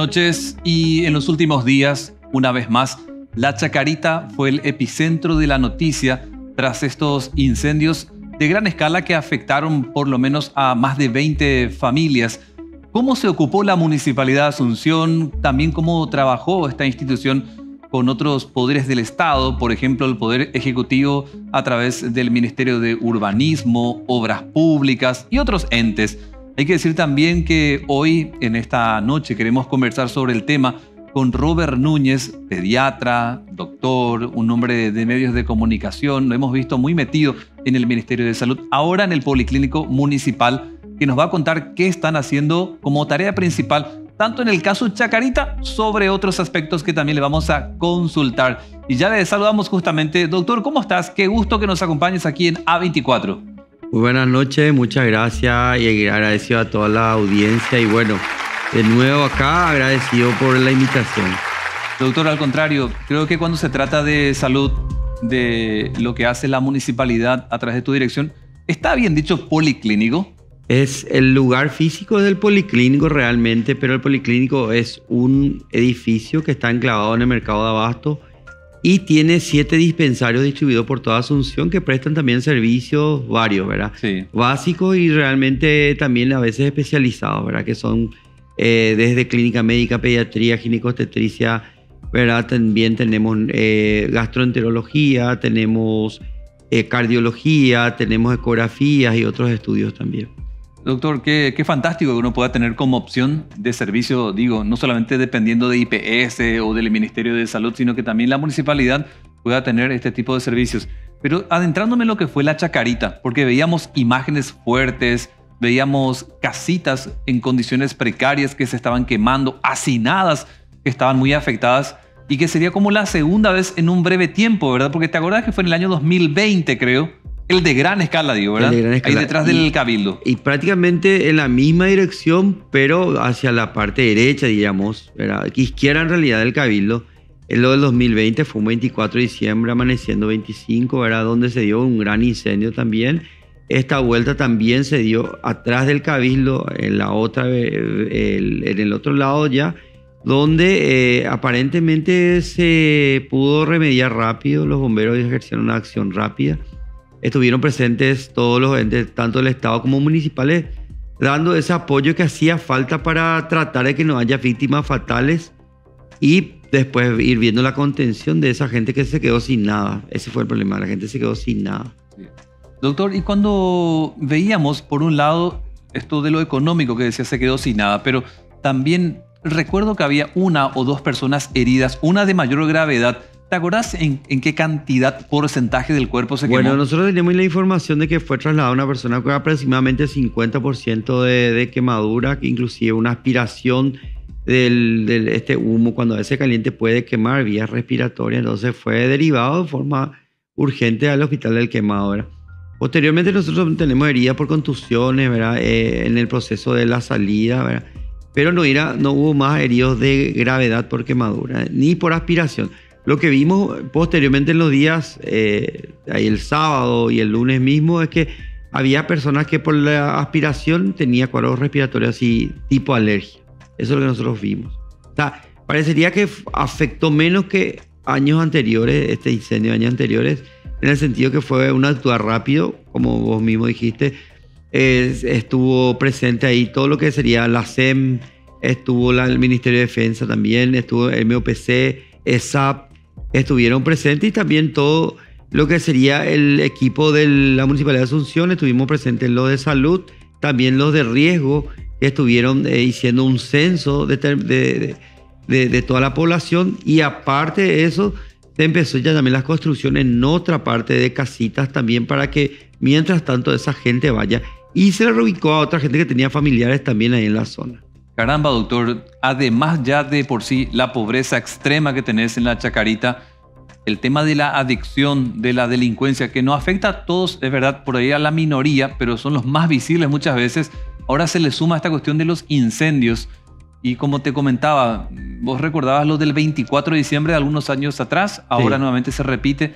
noches. Y en los últimos días, una vez más, La Chacarita fue el epicentro de la noticia tras estos incendios de gran escala que afectaron por lo menos a más de 20 familias. ¿Cómo se ocupó la Municipalidad de Asunción? También cómo trabajó esta institución con otros poderes del Estado, por ejemplo, el Poder Ejecutivo a través del Ministerio de Urbanismo, Obras Públicas y otros entes. Hay que decir también que hoy, en esta noche, queremos conversar sobre el tema con Robert Núñez, pediatra, doctor, un hombre de medios de comunicación. Lo hemos visto muy metido en el Ministerio de Salud, ahora en el Policlínico Municipal, que nos va a contar qué están haciendo como tarea principal, tanto en el caso Chacarita, sobre otros aspectos que también le vamos a consultar. Y ya le saludamos justamente. Doctor, ¿cómo estás? Qué gusto que nos acompañes aquí en A24. Muy buenas noches, muchas gracias y agradecido a toda la audiencia y bueno, de nuevo acá agradecido por la invitación. Doctor, al contrario, creo que cuando se trata de salud, de lo que hace la municipalidad a través de tu dirección, ¿está bien dicho policlínico? Es el lugar físico del policlínico realmente, pero el policlínico es un edificio que está enclavado en el mercado de abasto y tiene 7 dispensarios distribuidos por toda Asunción que prestan también servicios varios, ¿verdad? Sí. Básicos y realmente también a veces especializados, ¿verdad? Que son desde clínica médica, pediatría, ginecobstetricia, ¿verdad? También tenemos gastroenterología, tenemos cardiología, tenemos ecografías y otros estudios también. Doctor, qué fantástico que uno pueda tener como opción de servicio, digo, no solamente dependiendo de IPS o del Ministerio de Salud, sino que también la municipalidad pueda tener este tipo de servicios. Pero adentrándome en lo que fue La Chacarita, porque veíamos imágenes fuertes, veíamos casitas en condiciones precarias que se estaban quemando, hacinadas que estaban muy afectadas y que sería como la segunda vez en un breve tiempo, ¿verdad? Porque te acordás que fue en el año 2020, creo. El de gran escala, digo, ¿verdad? El de gran escala. Ahí detrás del Cabildo. Y prácticamente en la misma dirección, pero hacia la parte derecha, digamos, ¿verdad? Izquierda en realidad del Cabildo. En lo del 2020 fue un 24 de diciembre, amaneciendo 25, ¿verdad? Donde se dio un gran incendio también. Esta vuelta también se dio atrás del Cabildo, en la otra, en el otro lado ya, donde aparentemente se pudo remediar rápido. Los bomberos ejercieron una acción rápida. Estuvieron presentes todos los entes, tanto del Estado como municipales, dando ese apoyo que hacía falta para tratar de que no haya víctimas fatales y después ir viendo la contención de esa gente que se quedó sin nada. Ese fue el problema, la gente se quedó sin nada. Sí. Doctor, y cuando veíamos, por un lado, esto de lo económico que decía se quedó sin nada, pero también recuerdo que había 1 o 2 personas heridas, una de mayor gravedad. ¿Te acordás en qué cantidad, porcentaje del cuerpo se quemó? Bueno, nosotros tenemos la información de que fue trasladada una persona con aproximadamente 50% de quemadura, que inclusive una aspiración del este humo, cuando a veces caliente puede quemar vías respiratorias, entonces fue derivado de forma urgente al hospital del Quemado, ¿verdad? Posteriormente nosotros tenemos heridas por contusiones, ¿verdad? En el proceso de la salida, ¿verdad? Pero no hubo más heridos de gravedad por quemadura, ni por aspiración. Lo que vimos posteriormente en los días, ahí el sábado y el lunes mismo, es que había personas que por la aspiración tenían cuadros respiratorios así tipo alergia. Eso es lo que nosotros vimos. O sea, parecería que afectó menos que años anteriores, este incendio de años anteriores, en el sentido que fue un actuar rápido, como vos mismo dijiste. Estuvo presente ahí todo lo que sería la SEM, estuvo el Ministerio de Defensa también, estuvo el MOPC, ESAP, estuvieron presentes y también todo lo que sería el equipo de la Municipalidad de Asunción. Estuvimos presentes en los de salud, también los de riesgo, que estuvieron haciendo un censo de toda la población, y aparte de eso se empezó ya también las construcciones en otra parte de casitas también para que mientras tanto esa gente vaya, y se le reubicó a otra gente que tenía familiares también ahí en la zona. Caramba, doctor, además ya de por sí la pobreza extrema que tenés en La Chacarita, el tema de la adicción, de la delincuencia, que no afecta a todos, es verdad, por ahí a la minoría, pero son los más visibles muchas veces. Ahora se le suma esta cuestión de los incendios. Y como te comentaba, vos recordabas lo del 24 de diciembre de algunos años atrás, ahora sí, nuevamente se repite.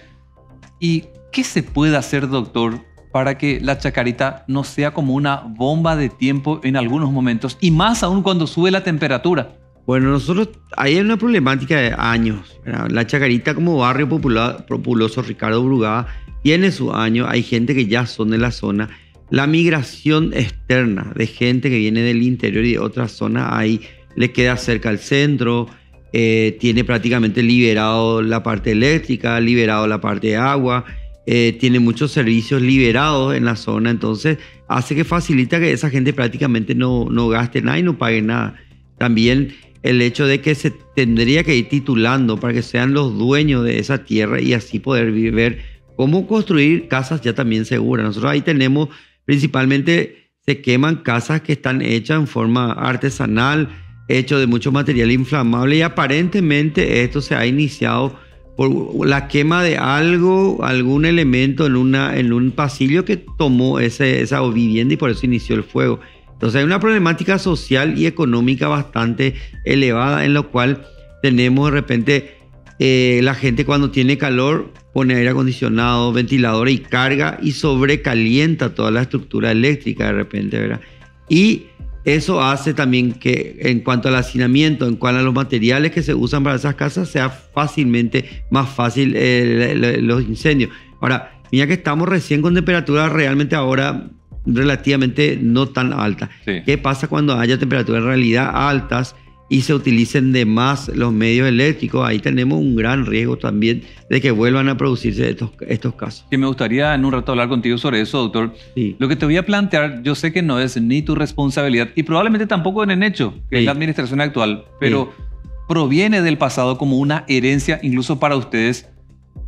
¿Y qué se puede hacer, doctor, para que La Chacarita no sea como una bomba de tiempo en algunos momentos, y más aún cuando sube la temperatura? Bueno, nosotros, ahí hay una problemática de años, ¿verdad? La Chacarita como barrio populoso, Ricardo Brugada, tiene sus años, hay gente que ya son de la zona. La migración externa de gente que viene del interior y de otras zonas, ahí le queda cerca al centro, tiene prácticamente liberado la parte eléctrica, liberado la parte de agua, tiene muchos servicios liberados en la zona, entonces hace que facilita que esa gente prácticamente no gaste nada y no pague nada. También el hecho de que se tendría que ir titulando para que sean los dueños de esa tierra y así poder ver cómo construir casas ya también seguras. Nosotros ahí tenemos, principalmente se queman casas que están hechas en forma artesanal, hechas de mucho material inflamable, y aparentemente esto se ha iniciado por la quema de algún elemento en un pasillo que tomó esa vivienda y por eso inició el fuego. Entonces hay una problemática social y económica bastante elevada en la cual tenemos de repente la gente cuando tiene calor pone aire acondicionado, ventilador y carga y sobrecalienta toda la estructura eléctrica de repente, ¿verdad? Y eso hace también que en cuanto al hacinamiento, en cuanto a los materiales que se usan para esas casas, sea más fácil los incendios. Ahora, mira que estamos recién con temperaturas realmente ahora relativamente no tan altas. Sí. ¿Qué pasa cuando haya temperaturas en realidad altas y se utilicen de más los medios eléctricos? Ahí tenemos un gran riesgo también de que vuelvan a producirse estos casos. Sí, me gustaría en un rato hablar contigo sobre eso, doctor. Sí. Lo que te voy a plantear, yo sé que no es ni tu responsabilidad y probablemente tampoco en Enecho, que es la administración actual, pero proviene del pasado como una herencia incluso para ustedes,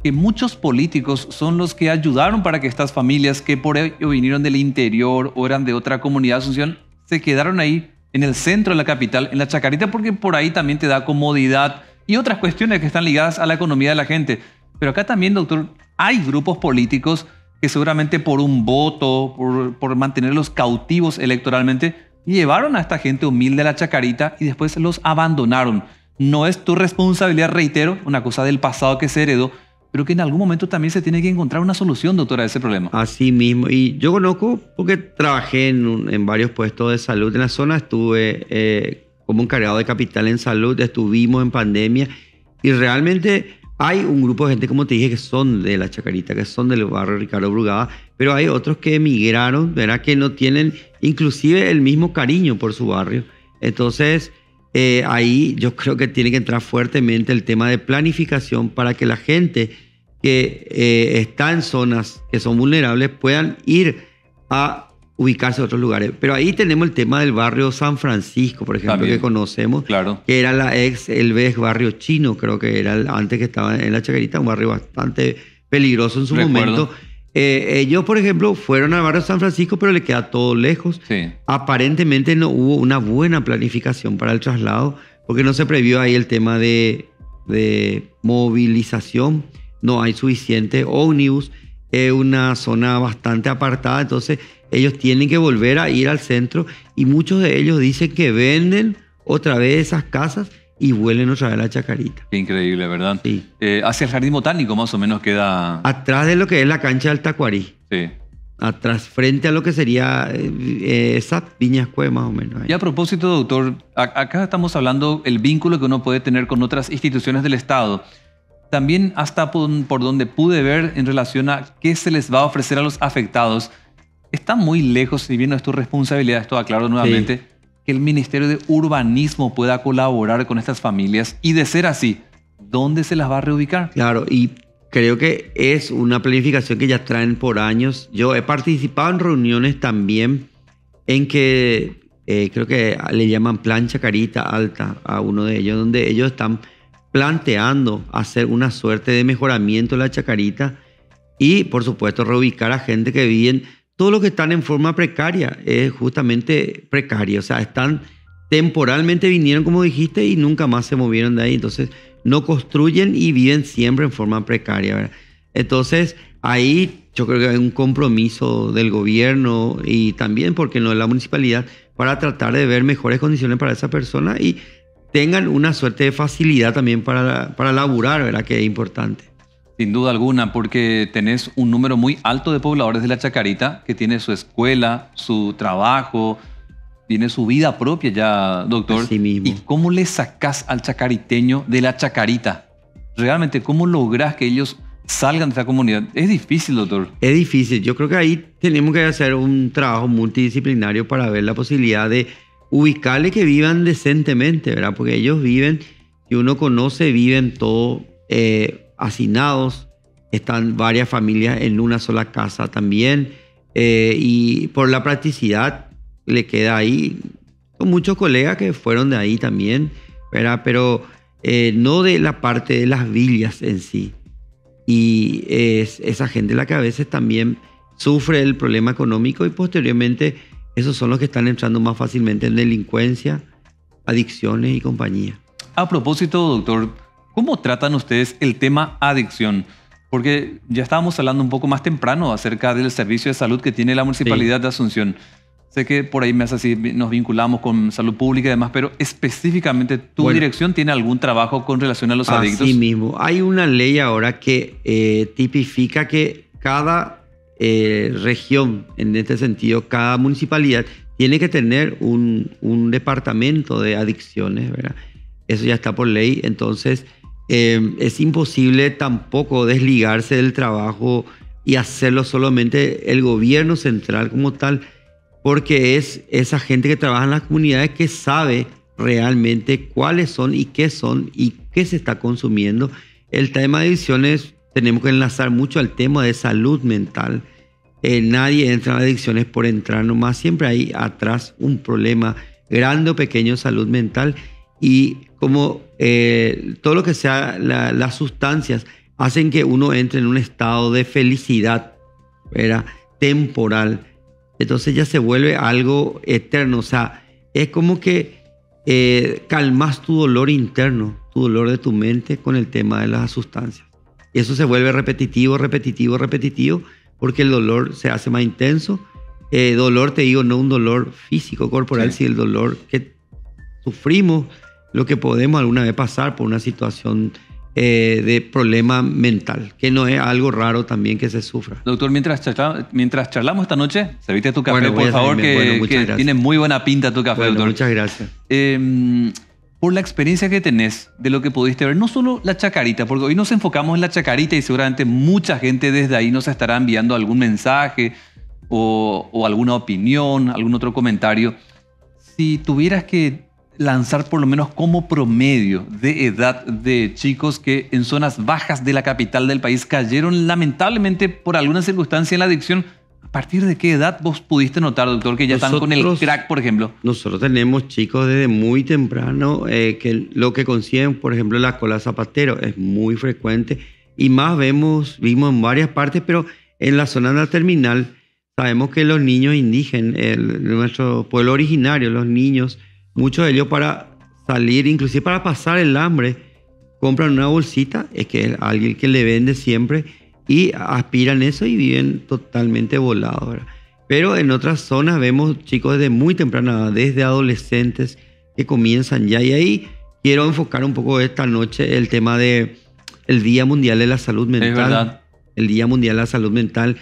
que muchos políticos son los que ayudaron para que estas familias que por ello vinieron del interior o eran de otra comunidad de Asunción, se quedaron ahí en el centro de la capital, en la Chacarita, porque por ahí también te da comodidad y otras cuestiones que están ligadas a la economía de la gente. Pero acá también, doctor, hay grupos políticos que seguramente por un voto, por mantenerlos cautivos electoralmente, llevaron a esta gente humilde a la Chacarita y después los abandonaron. No es tu responsabilidad, reitero, una cosa del pasado que se heredó, pero que en algún momento también se tiene que encontrar una solución, doctora, a ese problema. Así mismo. Y yo conozco porque trabajé en varios puestos de salud en la zona. Estuve como encargado de capital en salud, estuvimos en pandemia y realmente hay un grupo de gente, como te dije, que son de la Chacarita, que son del barrio Ricardo Brugada, pero hay otros que emigraron, ¿verdad? Que no tienen inclusive el mismo cariño por su barrio. Entonces, ahí yo creo que tiene que entrar fuertemente el tema de planificación para que la gente que está en zonas que son vulnerables puedan ir a ubicarse en otros lugares. Pero ahí tenemos el tema del barrio San Francisco, por ejemplo, también, que conocemos, claro, que era el viejo barrio chino, creo que era antes que estaba en la Chacarita, un barrio bastante peligroso en su momento. Ellos, por ejemplo, fueron al barrio San Francisco, pero le queda todo lejos. Sí. Aparentemente no hubo una buena planificación para el traslado, porque no se previó ahí el tema de movilización. No hay suficiente ómnibus, es una zona bastante apartada, entonces ellos tienen que volver a ir al centro y muchos de ellos dicen que venden otra vez esas casas y vuelven otra vez a la Chacarita. Qué increíble, ¿verdad? Sí. Hacia el Jardín Botánico más o menos queda... Atrás de lo que es la cancha del Tacuarí. Sí. Atrás, frente a lo que sería esa Viñascue más o menos. Ahí. Y a propósito, doctor, acá estamos hablando del vínculo que uno puede tener con otras instituciones del Estado. También hasta por donde pude ver en relación a qué se les va a ofrecer a los afectados, está muy lejos, si bien no es tu responsabilidad, esto aclaro nuevamente, sí, que el Ministerio de Urbanismo pueda colaborar con estas familias y de ser así, ¿dónde se las va a reubicar? Claro, y creo que es una planificación que ya traen por años. Yo he participado en reuniones también en que creo que le llaman Plan Chacarita Alta a uno de ellos, donde ellos están planteando hacer una suerte de mejoramiento de la Chacarita y, por supuesto, reubicar a gente que viven, todo lo que están en forma precaria, es justamente precaria. O sea, están temporalmente vinieron, como dijiste, y nunca más se movieron de ahí. Entonces, no construyen y viven siempre en forma precaria, ¿verdad? Entonces, ahí yo creo que hay un compromiso del gobierno y también, porque no, de la municipalidad, para tratar de ver mejores condiciones para esa persona y tengan una suerte de facilidad también para laburar, ¿verdad? Que es importante. Sin duda alguna, porque tenés un número muy alto de pobladores de la Chacarita que tiene su escuela, su trabajo, tiene su vida propia ya, doctor. Así mismo. ¿Y cómo le sacás al chacariteño de la chacarita? Realmente, ¿cómo lográs que ellos salgan de esta comunidad? Es difícil, doctor. Es difícil. Yo creo que ahí tenemos que hacer un trabajo multidisciplinario para ver la posibilidad de ubicarle que vivan decentemente, ¿verdad? Porque ellos viven, si uno conoce, viven todos hacinados. Están varias familias en una sola casa también. Y por la practicidad le queda ahí. Con muchos colegas que fueron de ahí también, ¿verdad? Pero no de la parte de las villas en sí. Y es esa gente la que a veces también sufre el problema económico y posteriormente esos son los que están entrando más fácilmente en delincuencia, adicciones y compañía. A propósito, doctor, ¿cómo tratan ustedes el tema adicción? Porque ya estábamos hablando un poco más temprano acerca del servicio de salud que tiene la Municipalidad de Asunción. Sé que por ahí nos vinculamos con salud pública y demás, pero específicamente tu dirección tiene algún trabajo con relación a los adictos. Así mismo. Hay una ley ahora que tipifica que cada región, en este sentido, cada municipalidad tiene que tener un departamento de adicciones, ¿verdad? Eso ya está por ley. Entonces, es imposible tampoco desligarse del trabajo y hacerlo solamente el gobierno central como tal, porque es esa gente que trabaja en las comunidades que sabe realmente cuáles son y qué se está consumiendo. El tema de adicciones tenemos que enlazar mucho al tema de salud mental. Nadie entra en adicciones por entrar nomás. Siempre hay atrás un problema grande o pequeño de salud mental. Y como todo lo que sea las sustancias hacen que uno entre en un estado de felicidad, ¿verdad? Temporal. Entonces ya se vuelve algo eterno. O sea, es como que calmas tu dolor interno, tu dolor de tu mente con el tema de las sustancias. Y eso se vuelve repetitivo, porque el dolor se hace más intenso. Dolor, te digo, no un dolor físico, corporal, sino el dolor que sufrimos, lo que podemos alguna vez pasar por una situación de problema mental, que no es algo raro también que se sufra. Doctor, mientras charlamos esta noche, serviste tu café, por favor, que tiene muy buena pinta tu café, doctor. Muchas gracias. Por la experiencia que tenés de lo que pudiste ver, no solo la chacarita, porque hoy nos enfocamos en la chacarita y seguramente mucha gente desde ahí nos estará enviando algún mensaje o alguna opinión, algún otro comentario. Si tuvieras que lanzar por lo menos como promedio de edad de chicos que en zonas bajas de la capital del país cayeron lamentablemente por alguna circunstancia en la adicción, ¿a partir de qué edad vos pudiste notar, doctor, que ya están con el crack, por ejemplo? Nosotros tenemos chicos desde muy temprano que lo que consiguen, por ejemplo, la cola zapatero es muy frecuente y más vimos en varias partes, pero en la zona de la terminal sabemos que los niños indígenas, nuestro pueblo originario, los niños, muchos de ellos para salir, inclusive para pasar el hambre, compran una bolsita, es que es alguien que le vende siempre y aspiran eso y viven totalmente volados, ¿verdad? Pero en otras zonas vemos chicos desde muy temprana edad, desde adolescentes que comienzan ya. Y ahí quiero enfocar un poco esta noche el tema de el Día Mundial de la Salud Mental. Es verdad. El Día Mundial de la Salud Mental.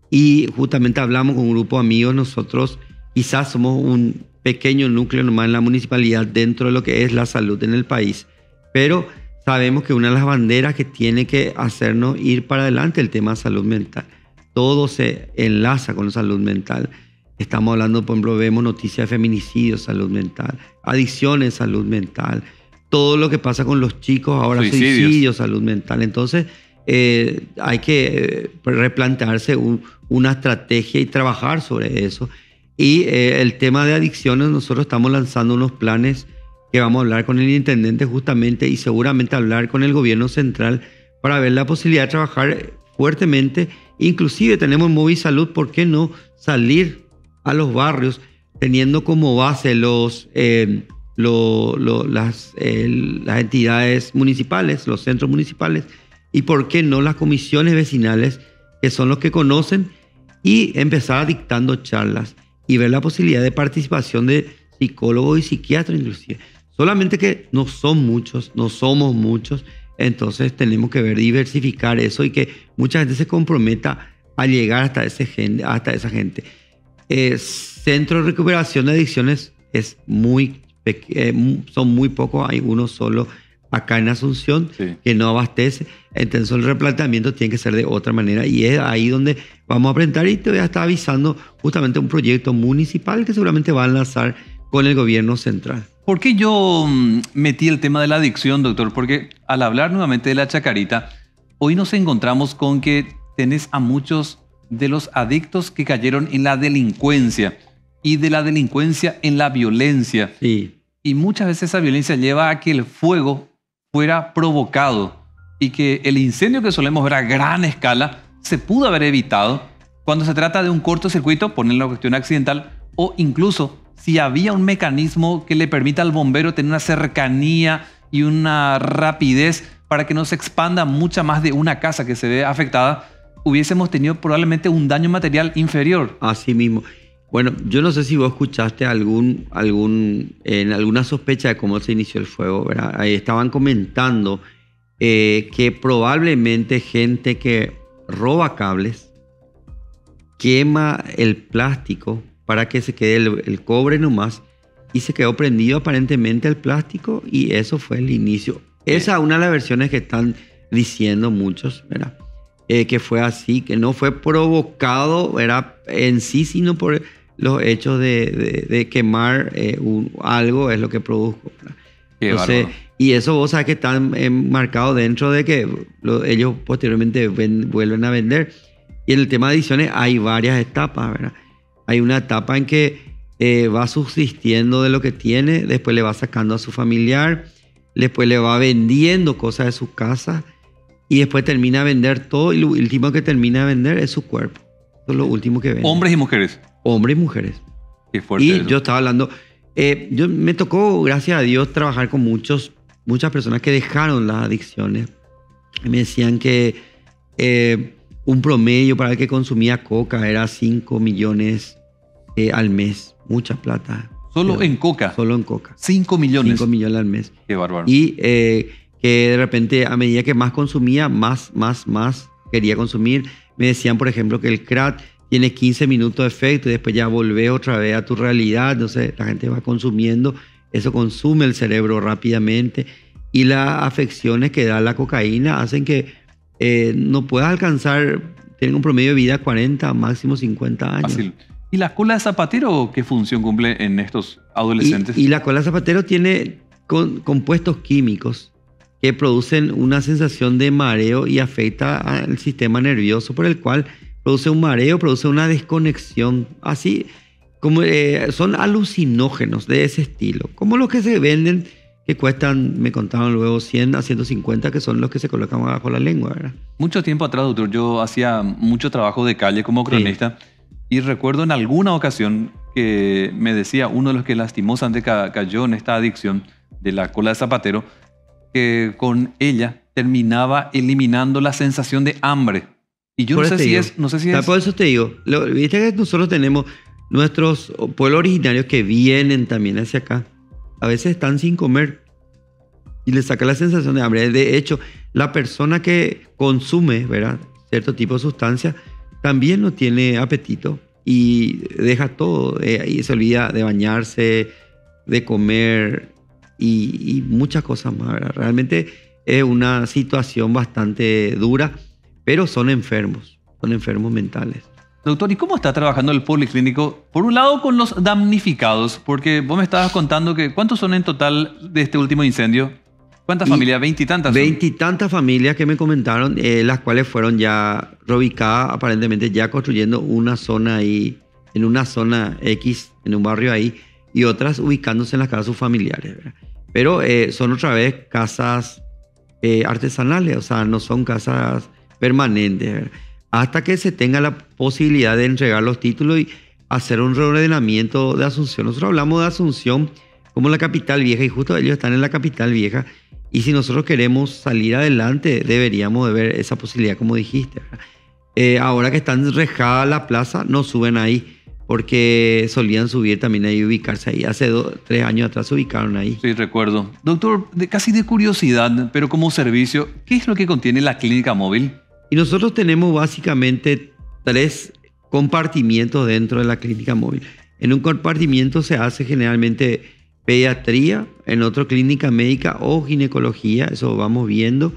Y justamente hablamos con un grupo de amigos, nosotros quizás somos un pequeño núcleo nomás en la municipalidad dentro de lo que es la salud en el país. Pero sabemos que una de las banderas que tiene que hacernos ir para adelante es el tema de salud mental. Todo se enlaza con la salud mental. Estamos hablando, por ejemplo, vemos noticias de feminicidios, salud mental, adicciones, salud mental, todo lo que pasa con los chicos ahora, suicidios, salud mental. Entonces, hay que replantearse una estrategia y trabajar sobre eso. Y el tema de adicciones, nosotros estamos lanzando unos planes que vamos a hablar con el intendente justamente y seguramente hablar con el gobierno central para ver la posibilidad de trabajar fuertemente. Inclusive tenemos en Movisalud, ¿por qué no salir a los barrios teniendo como base las entidades municipales, los centros municipales, y por qué no las comisiones vecinales, que son los que conocen, y empezar dictando charlas y ver la posibilidad de participación de psicólogos y psiquiatras inclusive. Solamente que no son muchos, no somos muchos, entonces tenemos que diversificar eso y que mucha gente se comprometa a llegar hasta esa gente. Centro de recuperación de adicciones son muy pocos, hay uno solo acá en Asunción que no abastece. Entonces el replanteamiento tiene que ser de otra manera y es ahí donde vamos a aprender y te voy a estar avisando justamente un proyecto municipal que seguramente va a lanzar con el gobierno central. ¿Por qué yo metí el tema de la adicción, doctor? Porque al hablar nuevamente de la chacarita, hoy nos encontramos con que tenés a muchos de los adictos que cayeron en la delincuencia y de la delincuencia en la violencia. Sí. Y muchas veces esa violencia lleva a que el fuego fuera provocado y que el incendio que solemos ver a gran escala se pudo haber evitado cuando se trata de un cortocircuito, poner la cuestión accidental, o incluso si había un mecanismo que le permita al bombero tener una cercanía y una rapidez para que no se expanda mucha más de una casa que se ve afectada, hubiésemos tenido probablemente un daño material inferior. Así mismo. Bueno, yo no sé si vos escuchaste en alguna sospecha de cómo se inició el fuego, ¿verdad? Ahí estaban comentando que probablemente gente que roba cables quema el plástico para que se quede el cobre nomás y se quedó prendido aparentemente el plástico y eso fue el inicio. Esa es una de las versiones que están diciendo muchos, ¿verdad? Que fue así, que no fue provocado, ¿verdad? En sí, sino por los hechos de quemar algo es lo que produjo, ¿verdad? Entonces, y eso vos sabés que están marcados dentro de que ellos posteriormente vuelven a vender. Y en el tema de adiciones hay varias etapas, ¿verdad? Hay una etapa en que va subsistiendo de lo que tiene, después le va sacando a su familiar, después le va vendiendo cosas de su casa y después termina a vender todo y lo último que termina de vender es su cuerpo. Eso es lo último que vende. ¿Hombres y mujeres? Hombres y mujeres. Qué fuerte y eso. Yo estaba hablando, me tocó, gracias a Dios, trabajar con muchas personas que dejaron las adicciones. Me decían que un promedio para el que consumía coca era 5 millones al mes. Mucha plata. ¿Solo en coca? Solo en coca. 5 millones. 5 millones al mes. Qué bárbaro. Y que de repente, a medida que más consumía, más quería consumir. Me decían, por ejemplo, que el crack tiene 15 minutos de efecto y después ya volvés otra vez a tu realidad. Entonces la gente va consumiendo. Eso consume el cerebro rápidamente. Y las afecciones que da la cocaína hacen que no puedas alcanzar, tienen un promedio de vida 40, máximo 50 años. Fácil. ¿Y la cola de zapatero qué función cumple en estos adolescentes? Y la cola de zapatero tiene compuestos químicos que producen una sensación de mareo y afecta al sistema nervioso, por el cual produce un mareo, produce una desconexión. Así como son alucinógenos de ese estilo, como los que se venden que cuestan, me contaban luego, 100 a 150, que son los que se colocan bajo la lengua, ¿verdad? Mucho tiempo atrás, doctor, yo hacía mucho trabajo de calle como cronista. Sí. Y recuerdo en alguna ocasión que me decía uno de los que lastimosamente cayó en esta adicción de la cola de zapatero, que con ella terminaba eliminando la sensación de hambre. Y yo no sé si es... Por eso te digo, viste que nosotros tenemos nuestros pueblos originarios que vienen también hacia acá. A veces están sin comer y les saca la sensación de hambre. De hecho, la persona que consume, ¿verdad?, cierto tipo de sustancia también no tiene apetito y deja todo y se olvida de bañarse, de comer y muchas cosas más, ¿verdad? Realmente es una situación bastante dura, pero son enfermos mentales. Doctor, ¿y cómo está trabajando el policlínico? Por un lado, con los damnificados, porque vos me estabas contando que ¿cuántos son en total de este último incendio? ¿Cuántas familias? ¿20 y tantas? 20 y tantas familias que me comentaron, las cuales fueron ya reubicadas, aparentemente ya construyendo una zona ahí, en una zona X, en un barrio ahí, y otras ubicándose en las casas de sus familiares, ¿verdad? Pero son otra vez casas artesanales, o sea, no son casas permanentes, ¿verdad? Hasta que se tenga la posibilidad de entregar los títulos y hacer un reordenamiento de Asunción. Nosotros hablamos de Asunción como la capital vieja y justo ellos están en la capital vieja y si nosotros queremos salir adelante deberíamos de ver esa posibilidad como dijiste. Ahora que están rejada la plaza no suben ahí porque solían subir también ahí y ubicarse ahí. Hace 3 años atrás se ubicaron ahí. Sí, recuerdo. Doctor, casi de curiosidad, pero como servicio, ¿qué es lo que contiene la clínica móvil? Y nosotros tenemos básicamente 3 compartimientos dentro de la clínica móvil. En un compartimiento se hace generalmente pediatría, en otro clínica médica o ginecología, eso vamos viendo.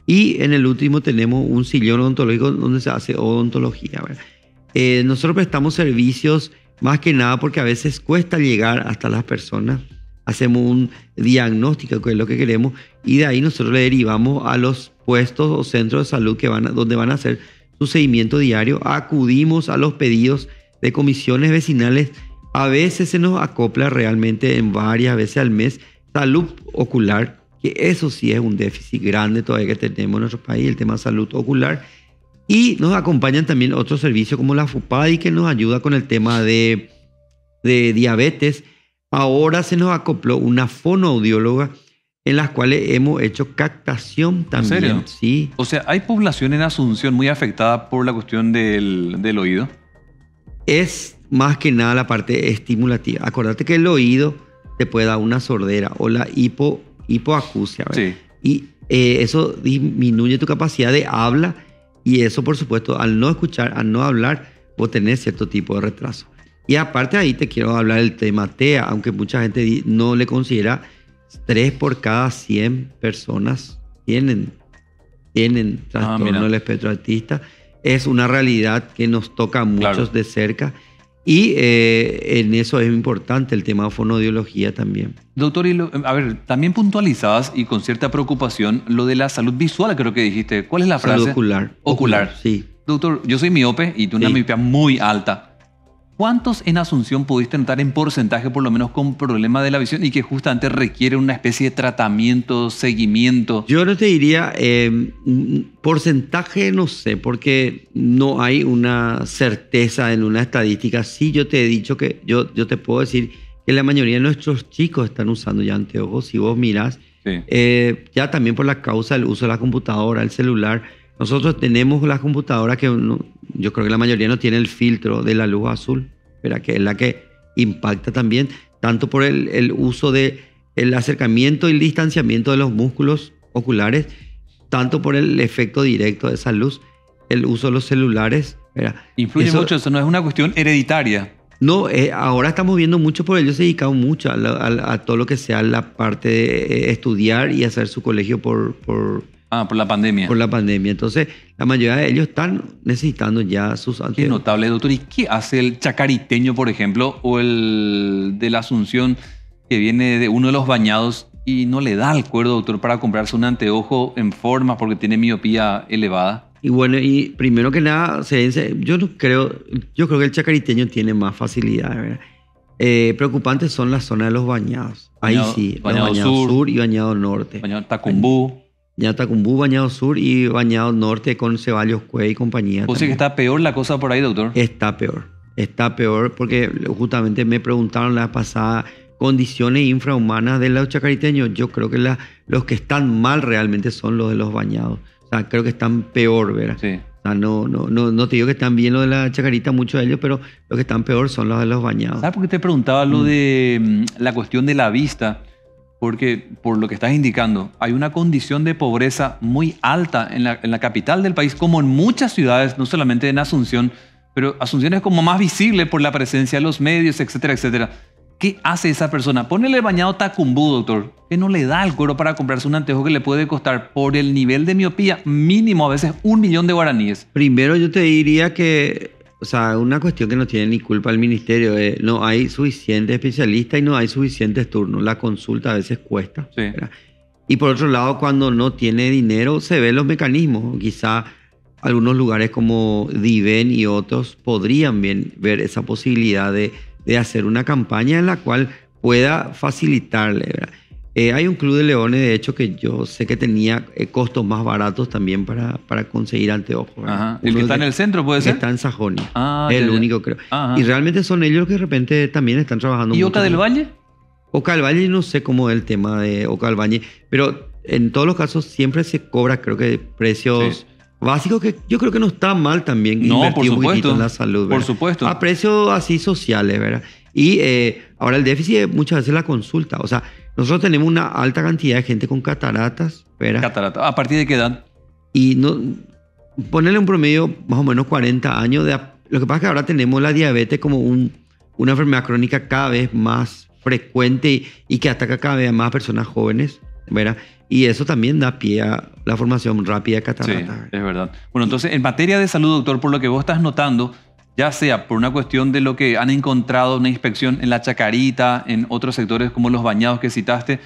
Y en el último tenemos un sillón odontológico donde se hace odontología, ¿verdad? Nosotros prestamos servicios más que nada porque a veces cuesta llegar hasta las personas. Hacemos un diagnóstico, que es lo que queremos, y de ahí nosotros le derivamos a los puestos o centros de salud donde van a hacer su seguimiento diario. Acudimos a los pedidos de comisiones vecinales. A veces se nos acopla realmente en varias veces al mes salud ocular, que eso sí es un déficit grande todavía que tenemos en nuestro país, el tema de salud ocular. Y nos acompañan también otros servicios como la FUPADI, que nos ayuda con el tema de diabetes. Ahora se nos acopló una fonoaudióloga en las cuales hemos hecho captación también. ¿En serio? Sí. O sea, ¿hay población en Asunción muy afectada por la cuestión del oído? Es más que nada la parte estimulativa. Acordate que el oído te puede dar una sordera o la hipoacusia, ¿verdad? Sí. Y eso disminuye tu capacidad de habla, y eso, por supuesto, al no escuchar, al no hablar, vos tenés cierto tipo de retraso. Y aparte ahí te quiero hablar del tema TEA, aunque mucha gente no le considera, 3 por cada 100 personas tienen trastorno del espectro autista. Es una realidad que nos toca a muchos de cerca. Y en eso es importante el tema de fonoaudiología también. Doctor, a ver, también puntualizabas y con cierta preocupación lo de la salud visual, creo que dijiste. ¿Cuál es la frase? Salud ocular. Ocular. Sí. Doctor, yo soy miope y tengo una miopía muy alta. ¿Cuántos en Asunción pudiste notar en porcentaje, por lo menos con problemas de la visión y que justamente requiere una especie de tratamiento, seguimiento? Yo no te diría porcentaje, no sé, porque no hay una certeza en una estadística. Sí, yo te he dicho que yo te puedo decir que la mayoría de nuestros chicos están usando ya anteojos. Si vos mirás, sí. Ya también por la causa del uso de la computadora, el celular. Nosotros tenemos la computadora que yo creo que la mayoría no tiene el filtro de la luz azul, ¿verdad? Que es la que impacta también, tanto por el uso del acercamiento y el distanciamiento de los músculos oculares, tanto por el efecto directo de esa luz, el uso de los celulares, ¿verdad? Influye mucho, eso no es una cuestión hereditaria. No, ahora estamos viendo mucho por ellos, se dedican mucho a todo lo que sea la parte de estudiar y hacer su colegio por la pandemia. Por la pandemia. Entonces, la mayoría de ellos están necesitando ya sus anteojos. Qué notable, doctor. ¿Y qué hace el chacariteño, por ejemplo, o el de la Asunción, que viene de uno de los bañados y no le da el cuero, doctor, para comprarse un anteojo en forma porque tiene miopía elevada? Y bueno, y primero que nada, yo creo que el chacariteño tiene más facilidad, ¿verdad? Preocupantes son las zonas de los bañados. Ahí sí, bañado sur y bañado norte. Bañado Tacumbú. Tacumbú, bañado sur y bañado norte con Ceballos Cue y compañía. ¿O sea que está peor la cosa por ahí, doctor? Está peor porque justamente me preguntaron la pasada condiciones infrahumanas de los chacariteños. Yo creo que los que están mal realmente son los de los bañados. O sea, creo que están peor, ¿verdad? Sí. O sea, no te digo que están bien los de la chacarita, muchos de ellos, pero los que están peor son los de los bañados. ¿Sabes por qué te preguntaba lo de la cuestión de la vista? Porque por lo que estás indicando, hay una condición de pobreza muy alta en la capital del país, como en muchas ciudades, no solamente en Asunción, pero Asunción es como más visible por la presencia de los medios, etcétera, etcétera. ¿Qué hace esa persona? Ponele el bañado Tacumbú, doctor, que no le da el cuero para comprarse un anteojo que le puede costar, por el nivel de miopía, mínimo a veces 1 millón de guaraníes. Primero yo te diría que, o sea, una cuestión que no tiene ni culpa el ministerio, no hay suficientes especialistas y no hay suficientes turnos. La consulta a veces cuesta. Sí. ¿Verdad? Y por otro lado, cuando no tiene dinero, se ven los mecanismos. Quizá algunos lugares como Diven y otros podrían bien ver esa posibilidad de hacer una campaña en la cual pueda facilitarle, ¿verdad? Hay un club de leones, de hecho, que yo sé que tenía costos más baratos también para conseguir anteojos. Ajá. ¿El que está en el centro puede ser? Está en Sajonia. Es el único, creo. Ajá. Y realmente son ellos los que de repente también están trabajando. ¿Y mucho. Oca del Valle? Oca del Valle no sé cómo es el tema de Oca del Valle, pero en todos los casos siempre se cobra, creo que precios básicos, que yo creo que no está mal también No, invertir por un poquito supuesto. en la salud, ¿verdad? Por supuesto. A precios así sociales, ¿verdad? Y ahora el déficit es muchas veces la consulta. O sea, nosotros tenemos una alta cantidad de gente con cataratas, ¿verdad? Catarata. ¿A partir de qué edad? Y no, ponerle un promedio más o menos 40 años. Lo que pasa es que ahora tenemos la diabetes como una enfermedad crónica cada vez más frecuente y que ataca cada vez más personas jóvenes, ¿verdad? Y eso también da pie a la formación rápida de catarata. Sí, es verdad. Bueno, entonces, en materia de salud, doctor, por lo que vos estás notando, ya sea por una cuestión de lo que han encontrado una inspección en la Chacarita, en otros sectores como los bañados que citaste,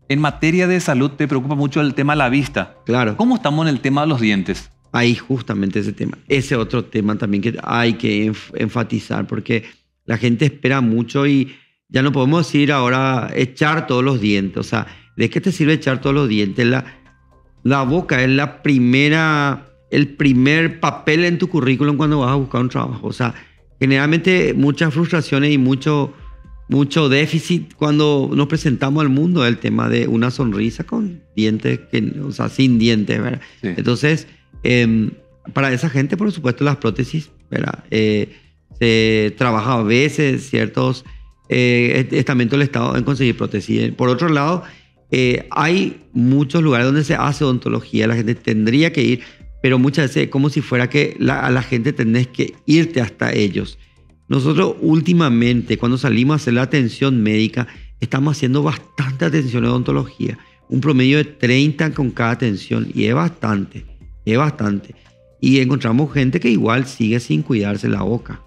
en materia de salud te preocupa mucho el tema de la vista. Claro. ¿Cómo estamos en el tema de los dientes? Ahí justamente ese tema. Ese otro tema también que hay que enfatizar, porque la gente espera mucho y ya no podemos decir ahora echar todos los dientes. O sea, ¿de qué te sirve echar todos los dientes? La boca es el primer papel en tu currículum cuando vas a buscar un trabajo. O sea, generalmente muchas frustraciones y mucho déficit cuando nos presentamos al mundo es el tema de una sonrisa con dientes, o sea, sin dientes, ¿verdad? Sí. Entonces, para esa gente, por supuesto, las prótesis, ¿verdad? Se trabaja a veces ciertos estamentos del Estado en conseguir prótesis. Por otro lado, hay muchos lugares donde se hace odontología, la gente tendría que ir, pero muchas veces es como si fuera que a la gente tenés que irte hasta ellos. Nosotros últimamente, cuando salimos a hacer la atención médica, estamos haciendo bastante atención a odontología, un promedio de 30 con cada atención, y es bastante. Y encontramos gente que igual sigue sin cuidarse la boca.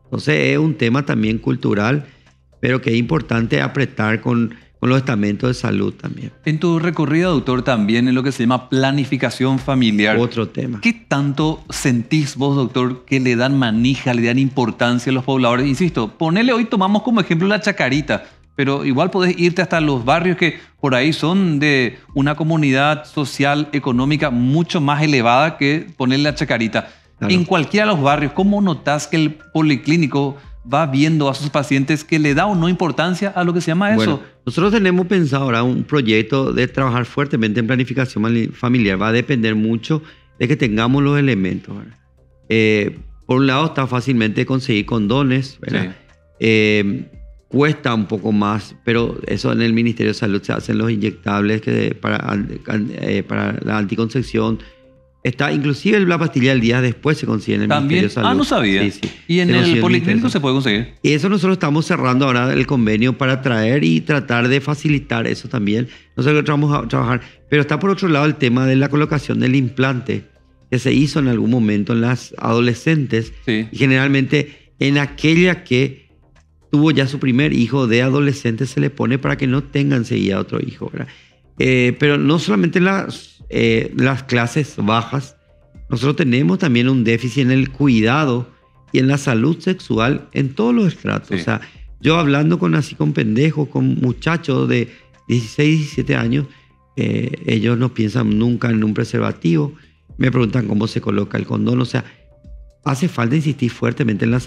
Entonces es un tema también cultural, pero que es importante apretar con los estamentos de salud también. En tu recorrido, doctor, también en lo que se llama planificación familiar. Otro tema. ¿Qué tanto sentís vos, doctor, que le dan manija, le dan importancia a los pobladores? Insisto, ponele, hoy tomamos como ejemplo la Chacarita, pero igual podés irte hasta los barrios que por ahí son de una comunidad social, económica mucho más elevada que ponerle la Chacarita. Claro. En cualquiera de los barrios, ¿cómo notás que el policlínico va viendo a sus pacientes que le da o no importancia a lo que se llama eso? Bueno, nosotros tenemos pensado ahora un proyecto de trabajar fuertemente en planificación familiar. Va a depender mucho de que tengamos los elementos, ¿verdad? Por un lado, está fácilmente conseguir condones, ¿verdad? Sí. Cuesta un poco más, pero eso en el Ministerio de Salud se hacen los inyectables para la anticoncepción. Está inclusive la pastilla del día después se consigue en el Ministerio de Salud. Ah, no sabía. Sí, sí. Y en el policlínico se puede conseguir. Y eso nosotros estamos cerrando ahora el convenio para traer y tratar de facilitar eso también. Nosotros vamos a trabajar. Pero está por otro lado el tema de la colocación del implante que se hizo en algún momento en las adolescentes. Sí. Y generalmente en aquella que tuvo ya su primer hijo de adolescente se le pone para que no tenga enseguida otro hijo, ¿verdad? Pero no solamente en las clases bajas, nosotros tenemos también un déficit en el cuidado y en la salud sexual en todos los estratos. Sí. O sea, yo hablando con pendejos, con muchachos de 16, 17 años, ellos no piensan nunca en un preservativo, me preguntan cómo se coloca el condón. O sea, hace falta insistir fuertemente en la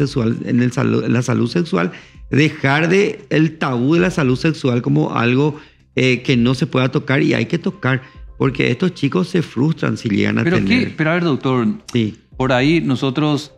salud sexual, dejar el tabú de la salud sexual como algo que no se pueda tocar, y hay que tocar, porque estos chicos se frustran si llegan a tener. Pero a ver, doctor, sí. Por ahí nosotros,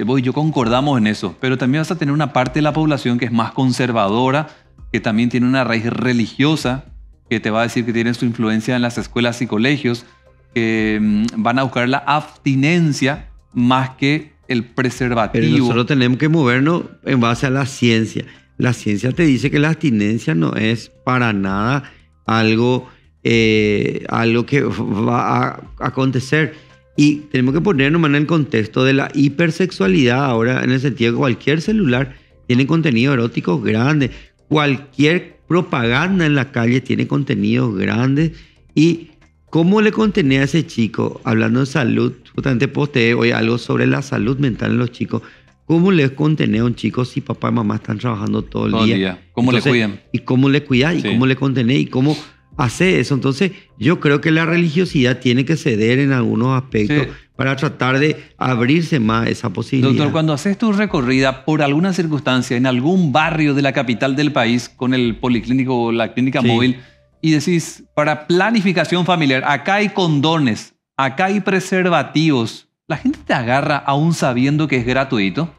vos y yo concordamos en eso, pero también vas a tener una parte de la población que es más conservadora, que también tiene una raíz religiosa, que te va a decir que tiene su influencia en las escuelas y colegios, que van a buscar la abstinencia más que el preservativo. Pero nosotros tenemos que movernos en base a la ciencia. La ciencia te dice que la abstinencia no es para nada algo que va a acontecer. Y tenemos que ponernos en el contexto de la hipersexualidad ahora, en el sentido que cualquier celular tiene contenido erótico grande. Cualquier propaganda en la calle tiene contenidos grandes. Y ¿cómo le contenía a ese chico, hablando de salud? Justamente posteé hoy algo sobre la salud mental en los chicos. ¿Cómo le contenés a un chico si papá y mamá están trabajando todo el día? ¿Cómo le cuidan? ¿Y cómo le cuidás? ¿Y cómo le contenés? ¿Y cómo hace eso? Entonces, yo creo que la religiosidad tiene que ceder en algunos aspectos para tratar de abrirse más esa posibilidad. Doctor, cuando haces tu recorrida por alguna circunstancia en algún barrio de la capital del país con el policlínico o la clínica móvil y decís, para planificación familiar, acá hay condones, acá hay preservativos, ¿la gente te agarra aún sabiendo que es gratuito?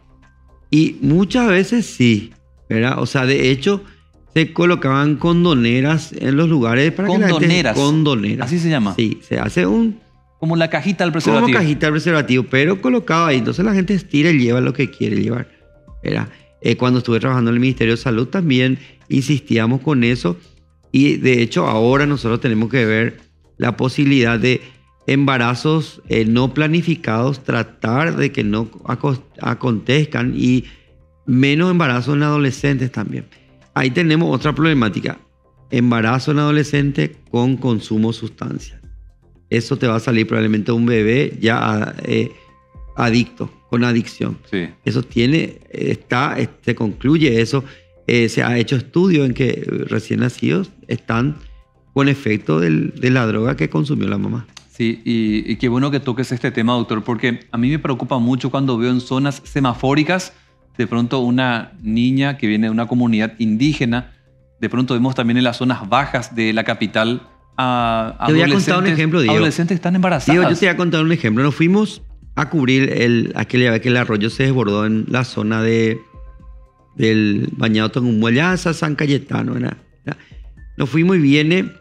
Y muchas veces sí, ¿verdad? O sea, de hecho, se colocaban condoneras en los lugares para que la gente... Condoneras. ¿Así se llama? Sí, se hace como la cajita del preservativo. Como cajita del preservativo, pero colocado ahí. Entonces la gente estira y lleva lo que quiere llevar, ¿verdad? Cuando estuve trabajando en el Ministerio de Salud también insistíamos con eso. Y de hecho ahora nosotros tenemos que ver la posibilidad de embarazos no planificados, tratar de que no acontezcan, y menos embarazos en adolescentes también. Ahí tenemos otra problemática: embarazo en adolescente con consumo de sustancias. Eso te va a salir probablemente un bebé ya adicto, con adicción. Sí. Eso se concluye eso. Se ha hecho estudios en que recién nacidos están con efecto de la droga que consumió la mamá. Sí, y qué bueno que toques este tema, doctor, porque a mí me preocupa mucho cuando veo en zonas semafóricas de pronto una niña que viene de una comunidad indígena. De pronto vemos también en las zonas bajas de la capital a adolescentes. Te voy a contar un ejemplo, Diego. Adolescentes están embarazadas. Diego, yo te voy a contar un ejemplo. Nos fuimos a cubrir aquella vez que el arroyo se desbordó en la zona del Bañado Tongumuelaza, San Cayetano. ¿verdad? Nos fuimos y viene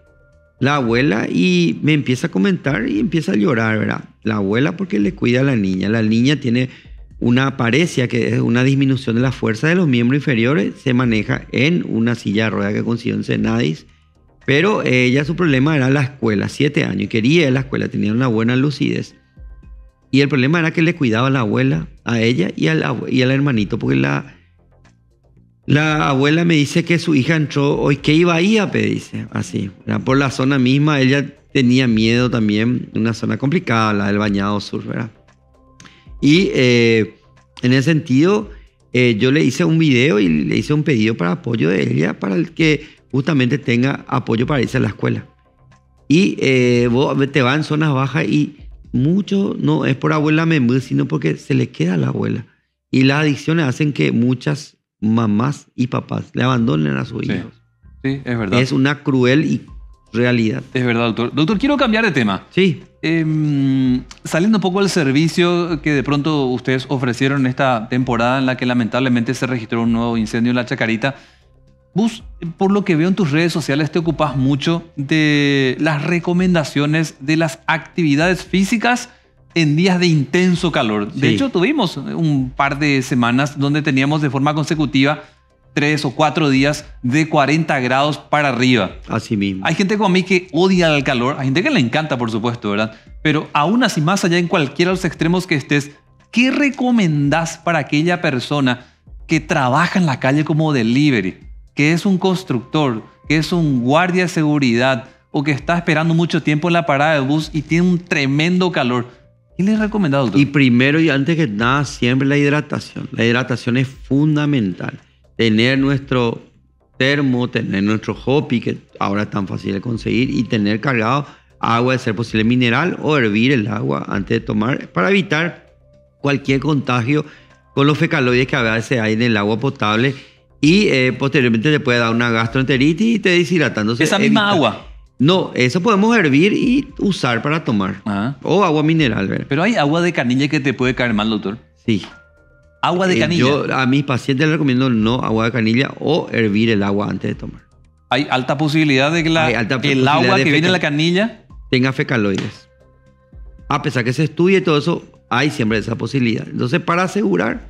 la abuela y me empieza a comentar y empieza a llorar, ¿verdad? La abuela porque le cuida a la niña. La niña tiene una paresia, que es una disminución de la fuerza de los miembros inferiores. Se maneja en una silla de ruedas que consiguió en Senadis. Pero ella, su problema era la escuela, 7 años, y quería ir a la escuela, tenía una buena lucidez. Y el problema era que le cuidaba a la abuela, a ella y al hermanito, porque la abuela me dice que su hija entró hoy, que iba ahí a pedir, dice, así, ¿verdad? Por la zona misma. Ella tenía miedo también, una zona complicada, la del Bañado Sur, ¿verdad? Y en ese sentido, yo le hice un video y le hice un pedido para apoyo de ella, para el que justamente tenga apoyo para irse a la escuela. Y vos te vas en zonas bajas y mucho no es por abuela memú, sino porque se le queda a la abuela. Y las adicciones hacen que muchas mamás y papás le abandonen a sus hijos. Sí, es verdad. Es una cruel realidad. Es verdad, doctor. Doctor, quiero cambiar de tema. Sí. Saliendo un poco del servicio que de pronto ustedes ofrecieron en esta temporada en la que lamentablemente se registró un nuevo incendio en La Chacarita, vos, por lo que veo en tus redes sociales, te ocupás mucho de las recomendaciones de las actividades físicas en días de intenso calor. De hecho, tuvimos un par de semanas donde teníamos de forma consecutiva 3 o 4 días de 40 grados para arriba. Así mismo. Hay gente como a mí que odia el calor, hay gente que le encanta, por supuesto, ¿verdad? Pero aún así, más allá en cualquiera de los extremos que estés, ¿qué recomendás para aquella persona que trabaja en la calle como delivery, que es un constructor, que es un guardia de seguridad o que está esperando mucho tiempo en la parada de bus y tiene un tremendo calor? ¿Qué le recomendás, doctor? Y primero y antes que nada, siempre la hidratación. La hidratación es fundamental. Tener nuestro termo, tener nuestro hopi, que ahora es tan fácil de conseguir, y tener cargado agua, de ser posible mineral, o hervir el agua antes de tomar, para evitar cualquier contagio con los fecaloides que a veces hay en el agua potable, y posteriormente te puede dar una gastroenteritis y te deshidrata. Entonces, ¿esa misma agua? No, eso podemos hervir y usar para tomar. O agua mineral, ¿verdad? Pero hay agua de canilla que te puede caer mal, doctor. Sí. ¿Agua de canilla? Yo a mis pacientes les recomiendo no agua de canilla o hervir el agua antes de tomar. ¿Hay alta posibilidad de que el agua que viene en la canilla tenga fecaloides? A pesar que se estudie todo eso, hay siempre esa posibilidad. Entonces, para asegurar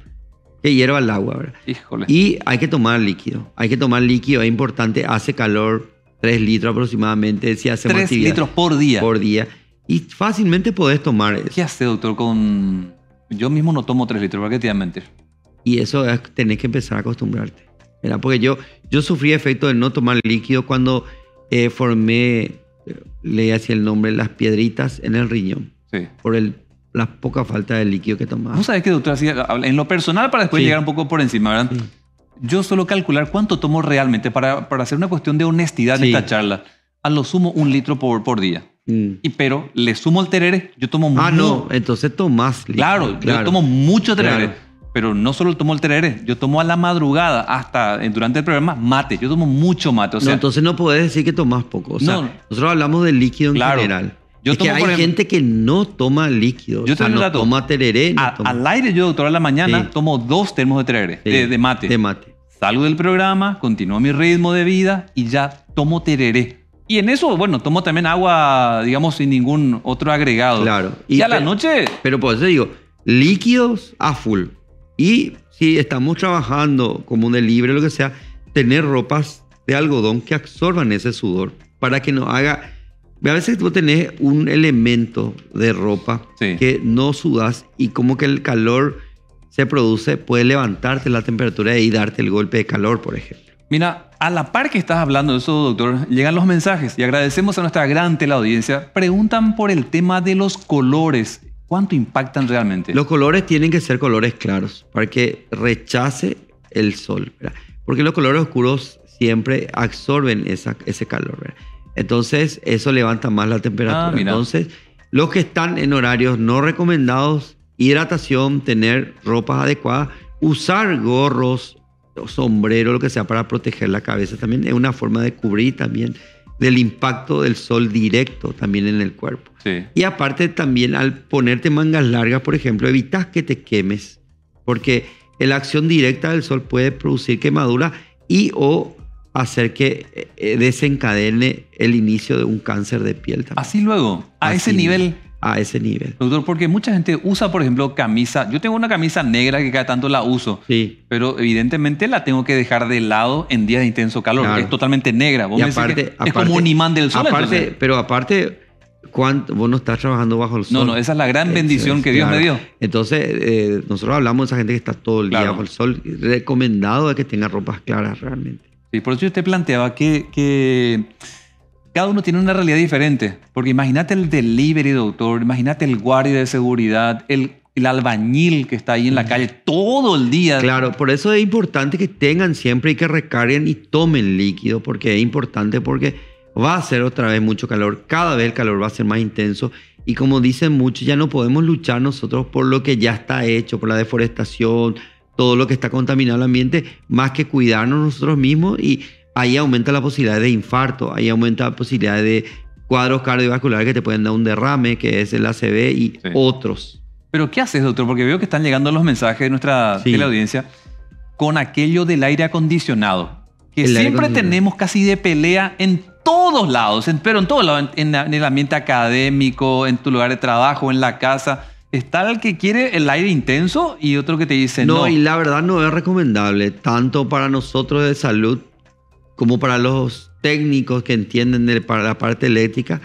que hierva el agua, ¿verdad? Híjole. Y hay que tomar líquido. Hay que tomar líquido, es importante. Hace calor, 3 litros aproximadamente. Si hacemos 3 litros por día. Por día. Y fácilmente podés tomar eso. ¿Qué hace, doctor, con...? Yo mismo no tomo 3 litros, ¿para qué te voy a mentir? Y eso es, tenés que empezar a acostumbrarte, ¿verdad? Porque yo sufrí efecto de no tomar líquido cuando leí así el nombre, las piedritas en el riñón. Sí. Por la poca falta de líquido que tomaba. ¿No sabes qué, doctor? Así, en lo personal, para después llegar un poco por encima, ¿verdad? Sí. Yo suelo calcular cuánto tomo realmente para hacer una cuestión de honestidad en esta charla. A lo sumo 1 litro por día. Pero le sumo el tereré, yo tomo mucho. No, entonces tomás líquido. Claro, yo tomo mucho tereré. Claro. Pero no solo tomo el tereré, yo tomo a la madrugada hasta durante el programa mate. Yo tomo mucho mate. O sea, no, entonces no podés decir que tomás poco. O sea, nosotros hablamos de líquido en general. Es que hay gente que no toma líquido. Yo no toma tereré. Al aire yo, doctor, a la mañana tomo 2 termos de tereré, de mate. De mate. Salgo del programa, continúo mi ritmo de vida y ya tomo tereré. Y en eso, bueno, tomo también agua, digamos, sin ningún otro agregado. Claro. Y a la noche... Pero por eso digo, líquidos a full. Y si estamos trabajando como un delivery o lo que sea, tener ropas de algodón que absorban ese sudor para que no haga... A veces tú tenés un elemento de ropa que no sudas y como que el calor se produce, puede levantarte la temperatura y darte el golpe de calor, por ejemplo. Mira, a la par que estás hablando de eso, doctor, llegan los mensajes y agradecemos a nuestra gran teleaudiencia. Preguntan por el tema de los colores. ¿Cuánto impactan realmente? Los colores tienen que ser colores claros para que rechace el sol, ¿verdad? Porque los colores oscuros siempre absorben ese calor, ¿verdad? Entonces, eso levanta más la temperatura. Entonces, los que están en horarios no recomendados, hidratación, tener ropas adecuadas, usar gorros, sombrero, lo que sea, para proteger la cabeza también es una forma de cubrir también del impacto del sol directo también en el cuerpo. Sí. Y aparte también al ponerte mangas largas, por ejemplo, evitas que te quemes, porque la acción directa del sol puede producir quemadura y o hacer que desencadene el inicio de un cáncer de piel también. Así luego, a ese nivel. A ese nivel. Doctor, porque mucha gente usa, por ejemplo, camisa. Yo tengo una camisa negra que cada tanto la uso, sí, pero evidentemente la tengo que dejar de lado en días de intenso calor. Claro. Es totalmente negra. Vos y me aparte, decís que es como un imán del sol. Pero aparte, vos no estás trabajando bajo el sol. No, esa es la gran bendición que Dios me dio. Entonces, nosotros hablamos de esa gente que está todo el día bajo el sol. Recomendado es que tenga ropas claras realmente. Sí, por eso yo te planteaba que cada uno tiene una realidad diferente. Porque imagínate el delivery, doctor, imagínate el guardia de seguridad, el albañil que está ahí en la calle todo el día. Claro, por eso es importante que tengan siempre y que recarguen y tomen líquido, porque es importante porque va a ser otra vez mucho calor. Cada vez el calor va a ser más intenso. Y como dicen muchos, ya no podemos luchar nosotros por lo que ya está hecho, por la deforestación, todo lo que está contaminado el ambiente, más que cuidarnos nosotros mismos, y ahí aumenta la posibilidad de infarto, ahí aumenta la posibilidad de cuadros cardiovasculares que te pueden dar un derrame, que es el ACV y otros. Pero ¿qué haces, doctor? Porque veo que están llegando los mensajes de nuestra teleaudiencia con aquello del aire acondicionado, que siempre tenemos casi de pelea en todos lados, pero en todos lados, en el ambiente académico, en tu lugar de trabajo, en la casa. Está el que quiere el aire intenso y otro que te dice no. No, y la verdad no es recomendable, tanto para nosotros de salud como para los técnicos que entienden para la parte eléctrica.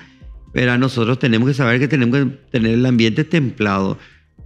Pero nosotros tenemos que saber que tenemos que tener el ambiente templado,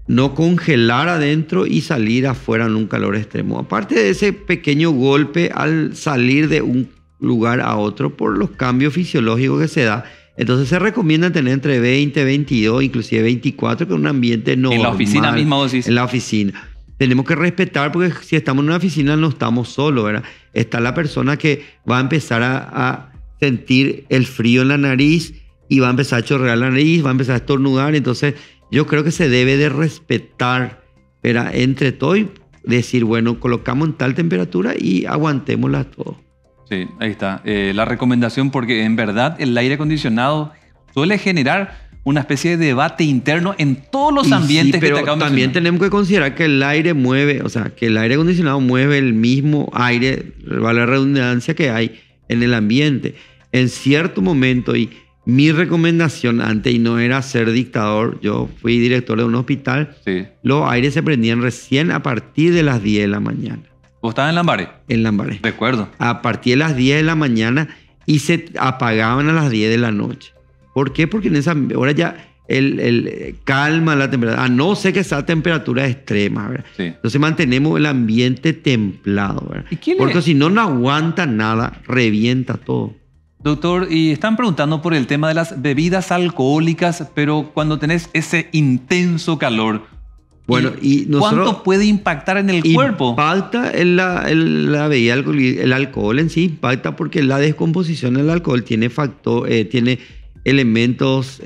no congelar adentro y salir afuera en un calor extremo. Aparte de ese pequeño golpe al salir de un lugar a otro por los cambios fisiológicos que se da, entonces se recomienda tener entre 20, 22, inclusive 24, que es un ambiente normal. En la oficina misma, vos decís. En la oficina. Tenemos que respetar, porque si estamos en una oficina no estamos solos, ¿verdad? Está la persona que va a empezar a sentir el frío en la nariz y va a empezar a chorrear la nariz, va a empezar a estornudar. Entonces yo creo que se debe de respetar, ¿verdad? Entre todo y decir, bueno, colocamos en tal temperatura y aguantémosla todo. Sí, ahí está. La recomendación, porque en verdad el aire acondicionado suele generar una especie de debate interno en todos los ambientes que te acabo de mencionar. También tenemos que considerar que el aire mueve, o sea, que el aire acondicionado mueve el mismo aire, vale la redundancia, que hay en el ambiente. En cierto momento, y mi recomendación antes, y no era ser dictador, yo fui director de un hospital, los aires se prendían recién a partir de las 10 de la mañana. ¿Vos estabas en Lambaré? En Lambaré. Recuerdo. A partir de las 10 de la mañana y se apagaban a las 10 de la noche. ¿Por qué? Porque en esa hora ya calma la temperatura. A no ser que sea temperatura extrema, ¿verdad? Sí. Entonces mantenemos el ambiente templado, ¿verdad? Porque si no, no aguanta nada, revienta todo. Doctor, y están preguntando por el tema de las bebidas alcohólicas, pero cuando tenés ese intenso calor, bueno, y ¿cuánto puede impactar en el cuerpo? Impacta en la bebida, el alcohol en sí impacta porque la descomposición del alcohol tiene elementos,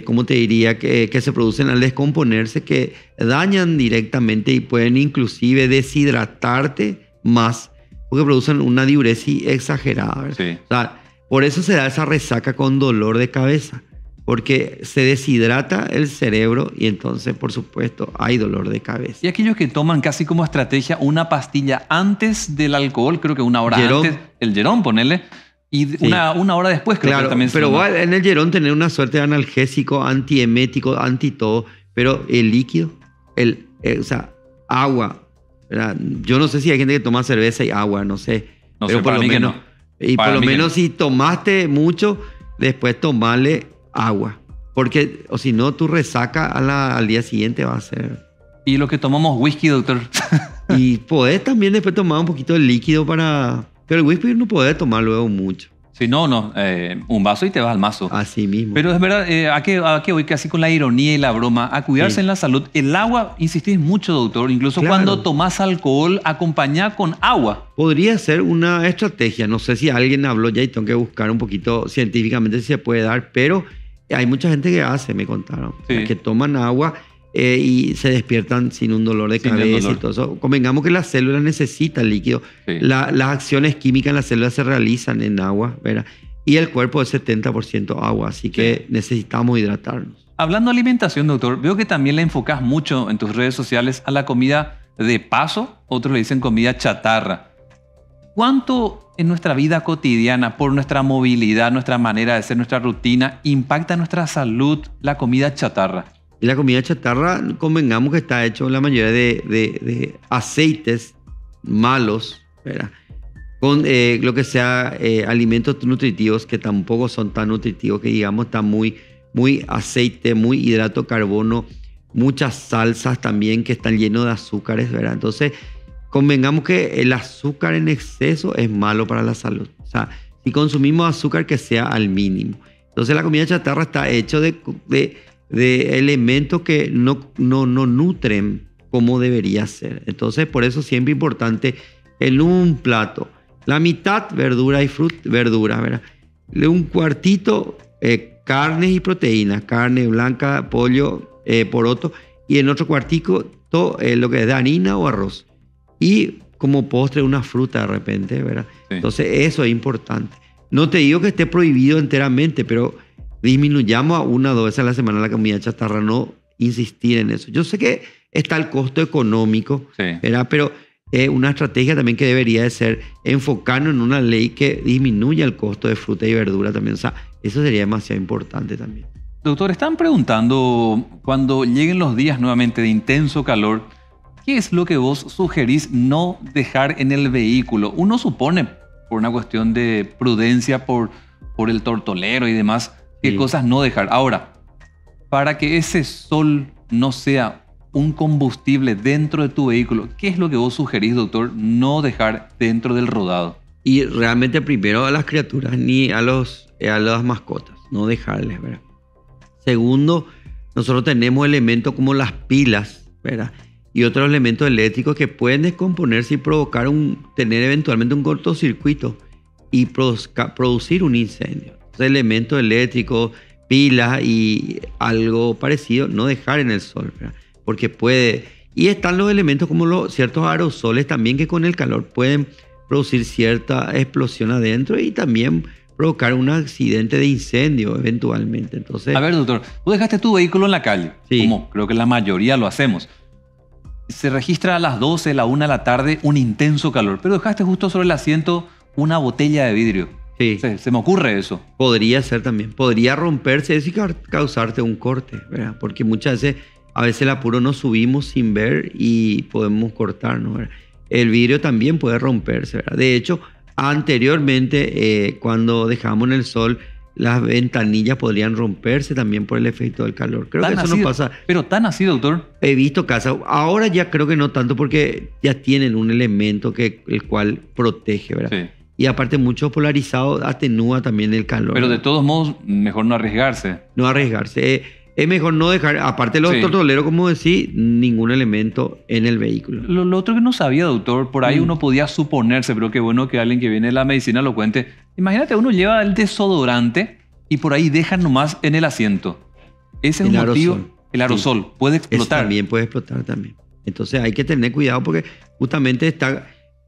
¿cómo te diría? Que se producen al descomponerse, que dañan directamente y pueden inclusive deshidratarte más, porque producen una diuresis exagerada. Sí. O sea, por eso se da esa resaca con dolor de cabeza, porque se deshidrata el cerebro y entonces, por supuesto, hay dolor de cabeza. Y aquellos que toman casi como estrategia una pastilla antes del alcohol, creo que una hora antes, el Gerón, ponele, y una hora después creo que también. Pero en el Gerón tener una suerte de analgésico, antiemético, anti todo, pero el líquido, o sea, agua, ¿verdad? Yo no sé si hay gente que toma cerveza y agua, no sé. No pero sé, por para lo mí que menos, no. y Para por lo mí que menos no. si tomaste mucho, después tomarle agua. Porque, o si no, tu resaca al día siguiente va a ser. Y lo que tomamos whisky, doctor. Y podés también después tomar un poquito de líquido para... Pero el whisky no podés tomar luego mucho, Si no, un vaso y te vas al mazo. así mismo. Pero es verdad, ¿a qué voy? Casi con la ironía y la broma, a cuidarse Sí. en la salud. El agua, insistís mucho, doctor. Incluso Claro. cuando tomás alcohol, acompañá con agua. Podría ser una estrategia. No sé si alguien habló ya y tengo que buscar un poquito científicamente si se puede dar, pero hay mucha gente que hace, me contaron, Sí. que toman agua y se despiertan sin un dolor de Sin el cabeza dolor. y todo eso. Convengamos que las células necesitan líquido. Sí. Las acciones químicas en las células se realizan en agua, ¿verdad? Y el cuerpo es 70% agua, así que necesitamos hidratarnos. Hablando de alimentación, doctor, veo que también le enfocás mucho en tus redes sociales a la comida de paso, otros le dicen comida chatarra. ¿Cuánto en nuestra vida cotidiana, por nuestra movilidad, nuestra manera de ser, nuestra rutina, impacta nuestra salud la comida chatarra? Y la comida chatarra, convengamos que está hecho la mayoría de aceites malos, ¿verdad? Con lo que sea alimentos nutritivos que tampoco son tan nutritivos, que digamos está muy aceite, muy hidrato de carbono, muchas salsas también que están llenos de azúcares, ¿verdad? Entonces, convengamos que el azúcar en exceso es malo para la salud. O sea, si consumimos azúcar, que sea al mínimo. Entonces, la comida chatarra está hecha de elementos que no nutren como debería ser. Entonces, por eso siempre es importante en un plato, la mitad verdura y verdura, ¿verdad? Un cuartito carnes y proteínas, carne blanca, pollo, poroto, y en otro cuartico todo lo que es de harina o arroz. Y como postre una fruta de repente, ¿verdad? Sí. Entonces eso es importante. No te digo que esté prohibido enteramente, pero disminuyamos a 1 o 2 veces a la semana la comida chatarra, no insistir en eso. Yo sé que está el costo económico, Sí. ¿verdad? Pero una estrategia también que debería de ser enfocarnos en una ley que disminuya el costo de fruta y verdura también. O sea, eso sería demasiado importante también. Doctor, están preguntando, cuando lleguen los días nuevamente de intenso calor, ¿qué es lo que vos sugerís no dejar en el vehículo? Uno supone, por una cuestión de prudencia, por el tortolero y demás, qué Sí. cosas no dejar. Ahora, para que ese sol no sea un combustible dentro de tu vehículo, ¿qué es lo que vos sugerís, doctor, no dejar dentro del rodado? Y realmente primero a las criaturas ni a las mascotas, no dejarles, ¿verdad? Segundo, nosotros tenemos elementos como las pilas, ¿verdad? Y otros elementos eléctricos que pueden descomponerse y provocar tener eventualmente un cortocircuito y producir un incendio. Entonces, elementos eléctricos, pilas y algo parecido, no dejar en el sol, ¿verdad? Porque puede... Y están los elementos como ciertos aerosoles también que con el calor pueden producir cierta explosión adentro y también provocar un accidente de incendio eventualmente. Entonces, A ver, doctor, tú dejaste tu vehículo en la calle, Sí. como creo que la mayoría lo hacemos. Se registra a las 12, la 1 de la tarde, un intenso calor, pero dejaste justo sobre el asiento una botella de vidrio. sí, Se me ocurre eso. podría ser también. Podría romperse eso y causarte un corte, ¿verdad? Porque muchas veces, a veces el apuro nos subimos sin ver y podemos cortarnos, ¿verdad? El vidrio también puede romperse, ¿verdad? De hecho, anteriormente, cuando dejamos en el sol, las ventanillas podrían romperse también por el efecto del calor. Creo que Tan eso así, no pasa. Pero tan así, doctor. He visto casas, ahora ya creo que no tanto porque ya tienen un elemento el cual protege, ¿verdad? Sí. Y aparte mucho polarizado atenúa también el calor. Pero de ¿verdad? todos modos, mejor no arriesgarse. No arriesgarse. Es mejor no dejar, aparte de los Sí. tortoleros, como decís, ningún elemento en el vehículo. Lo otro que no sabía, doctor, por ahí uno podía suponerse, pero qué bueno que alguien que viene de la medicina lo cuente. Imagínate, uno lleva el desodorante y por ahí deja nomás en el asiento. Ese es El un motivo. aerosol. El aerosol puede Eso explotar. también puede explotar también. Entonces hay que tener cuidado porque justamente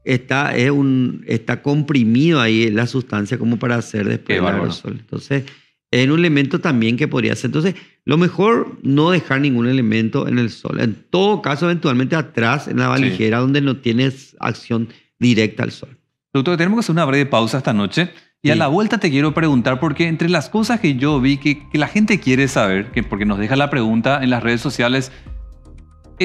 está comprimido ahí la sustancia como para hacer después Qué el bárbaro. aerosol. Entonces es un elemento también que podría ser. Entonces lo mejor no dejar ningún elemento en el sol. En todo caso, eventualmente atrás en la valijera donde no tienes acción directa al sol. Doctor, tenemos que hacer una breve pausa esta noche. Y a Sí. la vuelta te quiero preguntar, porque entre las cosas que yo vi que la gente quiere saber, porque nos deja la pregunta en las redes sociales,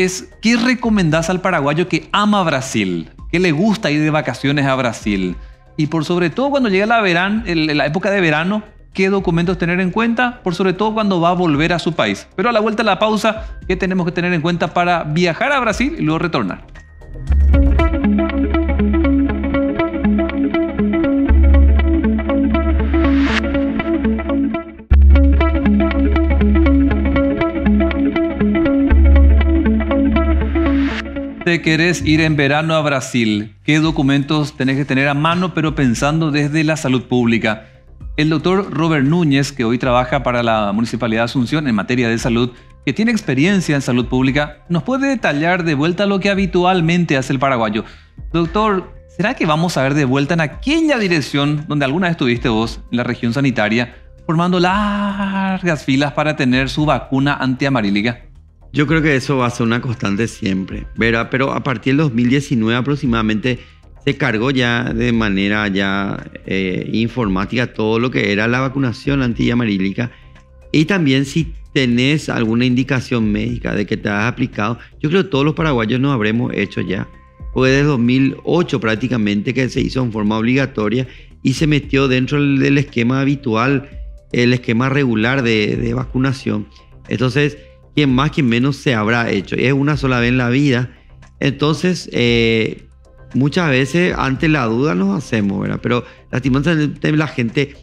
es ¿qué recomendás al paraguayo que ama Brasil? ¿Qué le gusta ir de vacaciones a Brasil? Y por sobre todo cuando llega la época de verano, ¿qué documentos tener en cuenta? Por sobre todo cuando va a volver a su país. Pero a la vuelta de la pausa, ¿qué tenemos que tener en cuenta para viajar a Brasil y luego retornar? Te querés ir en verano a Brasil, ¿qué documentos tenés que tener a mano, pero pensando desde la salud pública? El doctor Robert Núñez, que hoy trabaja para la Municipalidad de Asunción en materia de salud, que tiene experiencia en salud pública, nos puede detallar de vuelta lo que habitualmente hace el paraguayo. Doctor, ¿será que vamos a ver de vuelta en aquella dirección donde alguna vez estuviste vos, en la región sanitaria, formando largas filas para tener su vacuna antiamarílica? Yo creo que eso va a ser una constante siempre, ¿verdad? Pero a partir del 2019 aproximadamente se cargó ya de manera informática todo lo que era la vacunación antiamarílica. Y también si tenés alguna indicación médica de que te has aplicado, yo creo que todos los paraguayos nos habremos hecho ya. Fue desde 2008 prácticamente que se hizo en forma obligatoria y se metió dentro del esquema habitual, el esquema regular de vacunación. Entonces, quien más, quien menos se habrá hecho. Es una sola vez en la vida. Entonces, muchas veces ante la duda nos hacemos, ¿verdad? Pero lastimosamente la gente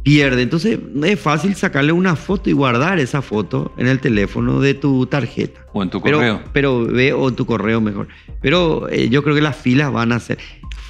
pierde. Entonces, es fácil sacarle una foto y guardar esa foto en el teléfono de tu tarjeta. O en tu correo. O en tu correo mejor. Pero yo creo que las filas van a ser.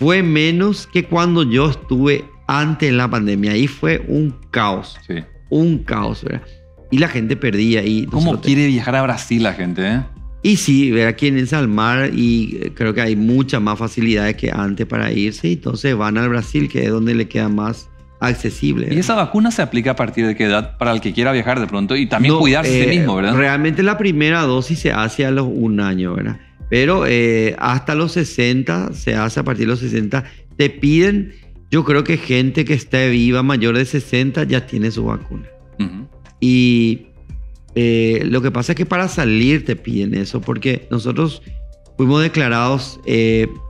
Fue menos que cuando yo estuve antes en la pandemia. Ahí fue un caos. Sí. Un caos, ¿verdad? Y la gente perdía. ¿Cómo quiere viajar a Brasil la gente, Y sí, quieren irse al mar y creo que hay muchas más facilidades que antes para irse. Entonces van al Brasil, que es donde le queda más accesible. ¿Y esa vacuna se aplica a partir de qué edad para el que quiera viajar de pronto? Y también cuidarse de sí mismo, ¿verdad? Realmente la primera dosis se hace a los 1 año, ¿verdad? Pero hasta los 60, se hace a partir de los 60. Te piden, yo creo que gente que esté viva, mayor de 60, ya tiene su vacuna. Uh-huh. Y lo que pasa es que para salir te piden eso, porque nosotros fuimos declarados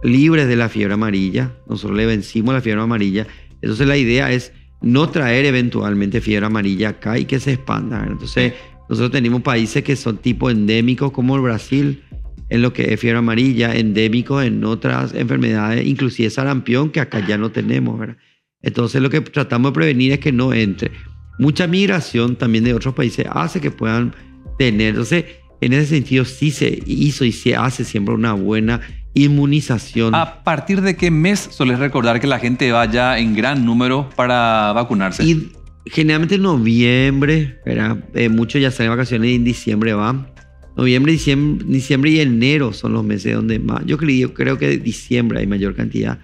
libres de la fiebre amarilla. Nosotros le vencimos la fiebre amarilla. Entonces la idea es no traer eventualmente fiebre amarilla acá y que se expanda, ¿verdad? Entonces nosotros tenemos países que son tipo endémicos como el Brasil, en lo que es fiebre amarilla, endémicos en otras enfermedades, inclusive sarampión, que acá ya no tenemos, ¿verdad? Entonces lo que tratamos de prevenir es que no entre. Mucha migración también de otros países hace que puedan tener. Entonces, en ese sentido sí se hizo y se hace siempre una buena inmunización. ¿A partir de qué mes sueles recordar que la gente vaya en gran número para vacunarse? Y generalmente en noviembre, ¿verdad? Muchos ya salen de vacaciones y en diciembre van. Noviembre, diciembre y enero son los meses donde más. Yo creo que en diciembre hay mayor cantidad.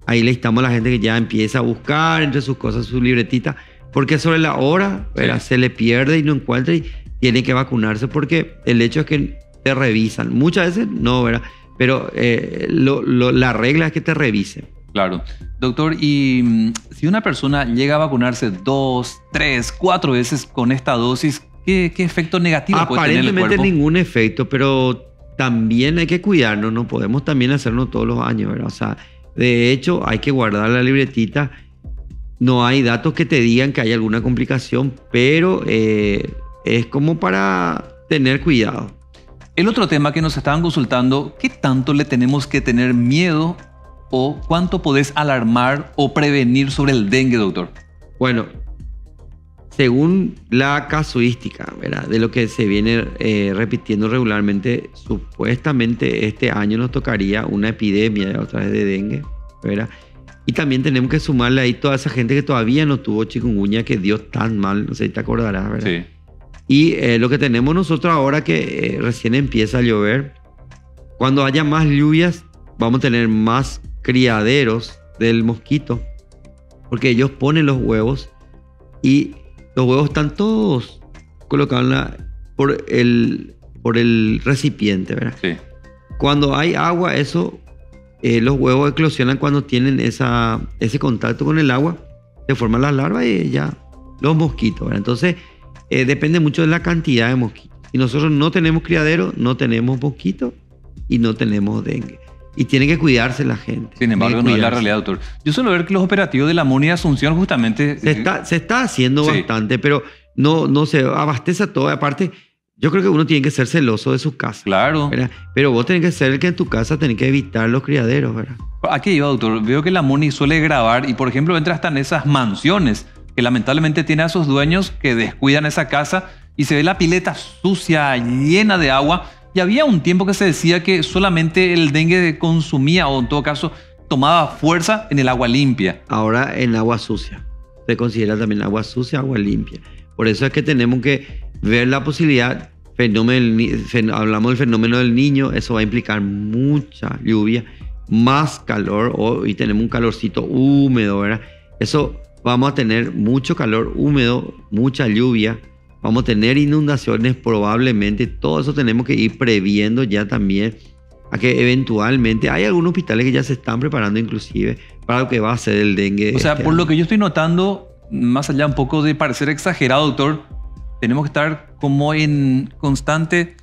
Ahí le estamos a la gente que ya empieza a buscar entre sus cosas, su libretita. Porque sobre la hora, ¿verdad? Se le pierde y no encuentra y tiene que vacunarse porque el hecho es que te revisan. Muchas veces no, ¿verdad? Pero la regla es que te revisen. Claro. Doctor, y si una persona llega a vacunarse 2, 3, 4 veces con esta dosis, ¿qué efecto negativo puede tener en el cuerpo? Aparentemente ningún efecto, pero también hay que cuidarnos. No podemos también hacerlo todos los años, ¿verdad? O sea, de hecho, hay que guardar la libretita. No hay datos que te digan que hay alguna complicación, pero es como para tener cuidado. El otro tema que nos estaban consultando, ¿qué tanto le tenemos que tener miedo o cuánto podés alarmar o prevenir sobre el dengue, doctor? Bueno, según la casuística, ¿verdad? De lo que se viene repitiendo regularmente, supuestamente este año nos tocaría una epidemia otra vez de dengue, ¿verdad? Y también tenemos que sumarle ahí toda esa gente que todavía no tuvo chikungunya, que dio tan mal, no sé si te acordarás, ¿verdad? Sí. Y lo que tenemos nosotros ahora que recién empieza a llover, cuando haya más lluvias, vamos a tener más criaderos del mosquito, porque ellos ponen los huevos y los huevos están todos colocados por el recipiente, ¿verdad? Sí. Cuando hay agua, los huevos eclosionan cuando tienen ese contacto con el agua, se forman las larvas y ya los mosquitos, ¿verdad? Entonces, depende mucho de la cantidad de mosquitos. Si nosotros no tenemos criadero, no tenemos mosquito y no tenemos dengue. Y tiene que cuidarse la gente. Sin embargo, no es la realidad, doctor. Yo suelo ver que los operativos de la MUNI de Asunción justamente... Se está haciendo bastante, pero no se abastece todo. Aparte, yo creo que uno tiene que ser celoso de su casa. Claro. ¿Verdad? Pero vos tenés que ser el que en tu casa tenés que evitar los criaderos, ¿verdad? Aquí iba, doctor. Veo que la MUNI suele grabar y, por ejemplo, entra hasta en esas mansiones que lamentablemente tiene a sus dueños que descuidan esa casa y se ve la pileta sucia, llena de agua. Y había un tiempo que se decía que solamente el dengue consumía, o en todo caso, tomaba fuerza en el agua limpia. Ahora en agua sucia. Se considera también agua sucia, agua limpia. Por eso es que tenemos que ver la posibilidad. Hablamos del fenómeno del niño, eso va a implicar mucha lluvia, más calor, y tenemos un calorcito húmedo, ¿verdad? Eso vamos a tener mucho calor húmedo, mucha lluvia. Vamos a tener inundaciones probablemente. Todo eso tenemos que ir previendo ya también a que eventualmente hay algunos hospitales que ya se están preparando inclusive para lo que va a ser el dengue. O sea, por lo que yo estoy notando, más allá un poco de parecer exagerado, doctor, tenemos que estar como en constante,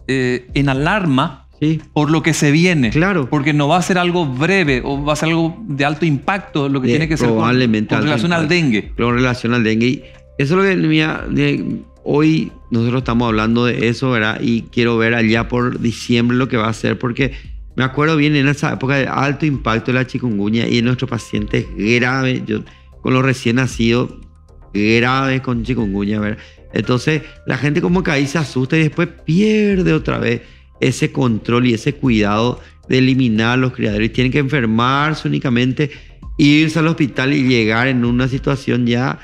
en alarma. Sí. Por lo que se viene. Claro. Porque no va a ser algo breve o va a ser algo de alto impacto lo que tiene que ser con relación al dengue. Con relación al dengue. Y eso es lo que hoy nosotros estamos hablando de eso, ¿verdad? Y quiero ver allá por diciembre lo que va a ser, porque me acuerdo bien en esa época de alto impacto de la chikungunya y en nuestros pacientes graves, yo con los recién nacidos graves con chikungunya, ¿verdad? Entonces la gente como que ahí se asusta y después pierde otra vez ese control y ese cuidado de eliminar los criaderos. Y tienen que enfermarse únicamente, irse al hospital y llegar en una situación ya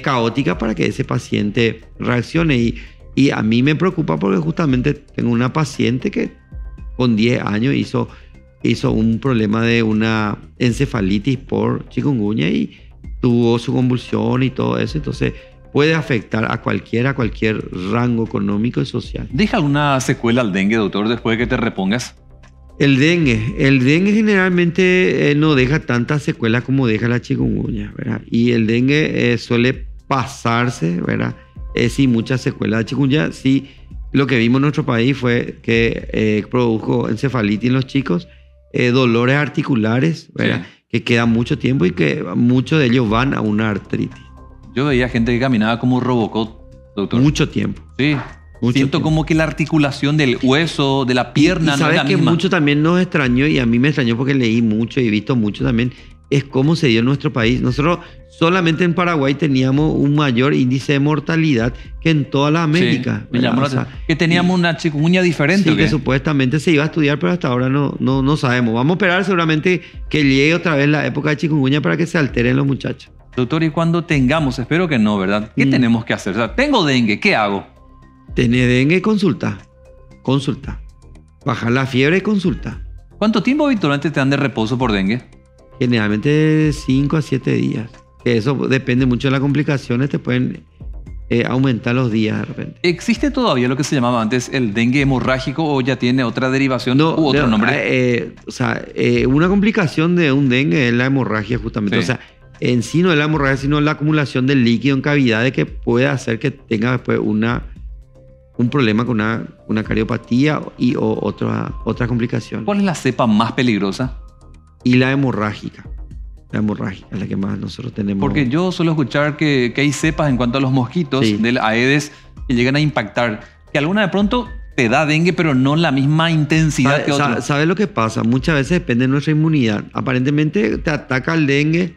caótica para que ese paciente reaccione. Y a mí me preocupa porque justamente tengo una paciente que con 10 años hizo un problema de una encefalitis por chikungunya y tuvo su convulsión y todo eso. Entonces puede afectar a cualquier rango económico y social. ¿Deja alguna secuela al dengue, doctor, después de que te repongas? El dengue generalmente no deja tantas secuelas como deja la chikungunya, ¿verdad? Y el dengue suele pasarse, ¿verdad? Sin muchas secuelas. La chikungunya, sí, lo que vimos en nuestro país fue que produjo encefalitis en los chicos, dolores articulares, ¿verdad? Sí. Que quedan mucho tiempo y que muchos de ellos van a una artritis. Yo veía gente que caminaba como Robocop, doctor. Mucho tiempo. Sí. Siento tiempo. Como que la articulación del hueso, de la pierna, no es la misma. Sabes que mucho también nos extrañó, y a mí me extrañó porque leí mucho y he visto mucho también, es cómo se dio en nuestro país. Nosotros solamente en Paraguay teníamos un mayor índice de mortalidad que en toda la América. Sí, me llamó que teníamos una chikungunya diferente. Sí, que supuestamente se iba a estudiar, pero hasta ahora no sabemos. Vamos a esperar seguramente que llegue otra vez la época de chikungunya para que se alteren los muchachos. Doctor, y cuando tengamos, espero que no, ¿verdad? ¿Qué tenemos que hacer? O sea, tengo dengue, ¿qué hago? Tenés dengue, consulta. Bajar la fiebre y consulta. ¿Cuánto tiempo habitualmente te dan de reposo por dengue? Generalmente 5 a 7 días. Eso depende mucho de las complicaciones, te pueden aumentar los días de repente. ¿Existe todavía lo que se llamaba antes el dengue hemorrágico o ya tiene otra derivación u otro nombre? Una complicación de un dengue es la hemorragia justamente. Sí. O sea, en sí no es la hemorragia, sino la acumulación del líquido en cavidades que puede hacer que tenga después un problema con una cardiopatía o otra complicación. ¿Cuál es la cepa más peligrosa? Y la hemorrágica. La hemorrágica es la que más nosotros tenemos. Porque yo suelo escuchar que hay cepas en cuanto a los mosquitos del Aedes que llegan a impactar. Que alguna de pronto te da dengue, pero no la misma intensidad que otra. ¿Sabes lo que pasa? Muchas veces depende de nuestra inmunidad. Aparentemente te ataca el dengue,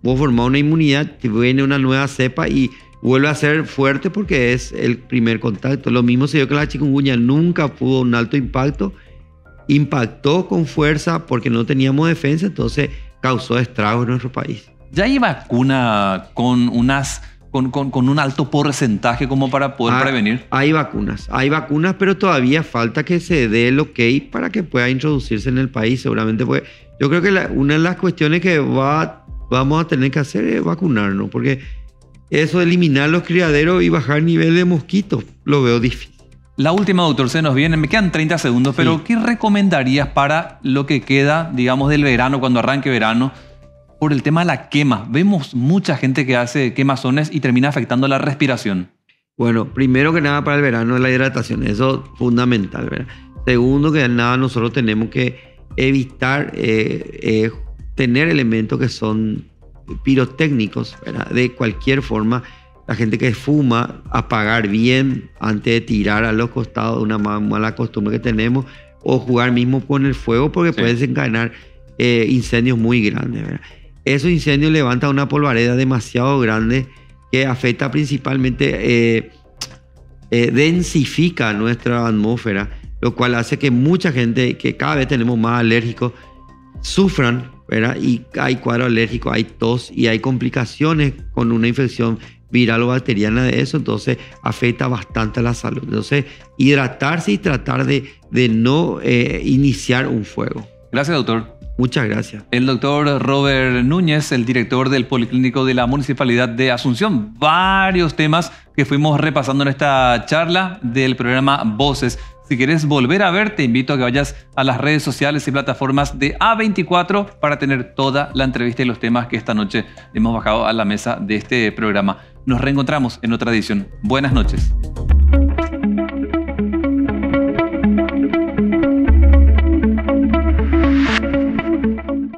vos formás una inmunidad, te viene una nueva cepa y vuelve a ser fuerte porque es el primer contacto. Lo mismo se dio que la chikungunya nunca pudo un alto impacto. Impactó con fuerza porque no teníamos defensa, entonces causó estragos en nuestro país. ¿Ya hay vacuna con un alto porcentaje como para poder prevenir? Hay vacunas, pero todavía falta que se dé el ok para que pueda introducirse en el país. Seguramente, pues, yo creo que una de las cuestiones que vamos a tener que hacer es vacunarnos, porque eso de eliminar los criaderos y bajar el nivel de mosquitos, lo veo difícil. La última, doctor, se nos viene, me quedan 30 segundos, pero sí. ¿Qué recomendarías para lo que queda, digamos, del verano, cuando arranque verano, por el tema de la quema? Vemos mucha gente que hace quemazones y termina afectando la respiración. Bueno, primero que nada para el verano la hidratación, eso es fundamental, ¿verdad? Segundo que nada, nosotros tenemos que evitar tener elementos que son pirotécnicos, ¿verdad? De cualquier forma, la gente que fuma, apagar bien antes de tirar a los costados, una mala costumbre que tenemos, o jugar mismo con el fuego porque puede desencadenar incendios muy grandes, ¿verdad? Esos incendios levantan una polvareda demasiado grande que afecta principalmente, densifica nuestra atmósfera, lo cual hace que mucha gente, que cada vez tenemos más alérgicos, sufran, ¿verdad? Y hay cuadro alérgico, hay tos y hay complicaciones con una infección viral o bacteriana de eso, entonces afecta bastante a la salud. Entonces, hidratarse y tratar de no iniciar un fuego. Gracias, doctor. Muchas gracias. El doctor Robert Núñez, el director del Policlínico de la Municipalidad de Asunción. Varios temas que fuimos repasando en esta charla del programa Voces. Si quieres volver a ver, te invito a que vayas a las redes sociales y plataformas de A24 para tener toda la entrevista y los temas que esta noche hemos bajado a la mesa de este programa. Nos reencontramos en otra edición. Buenas noches.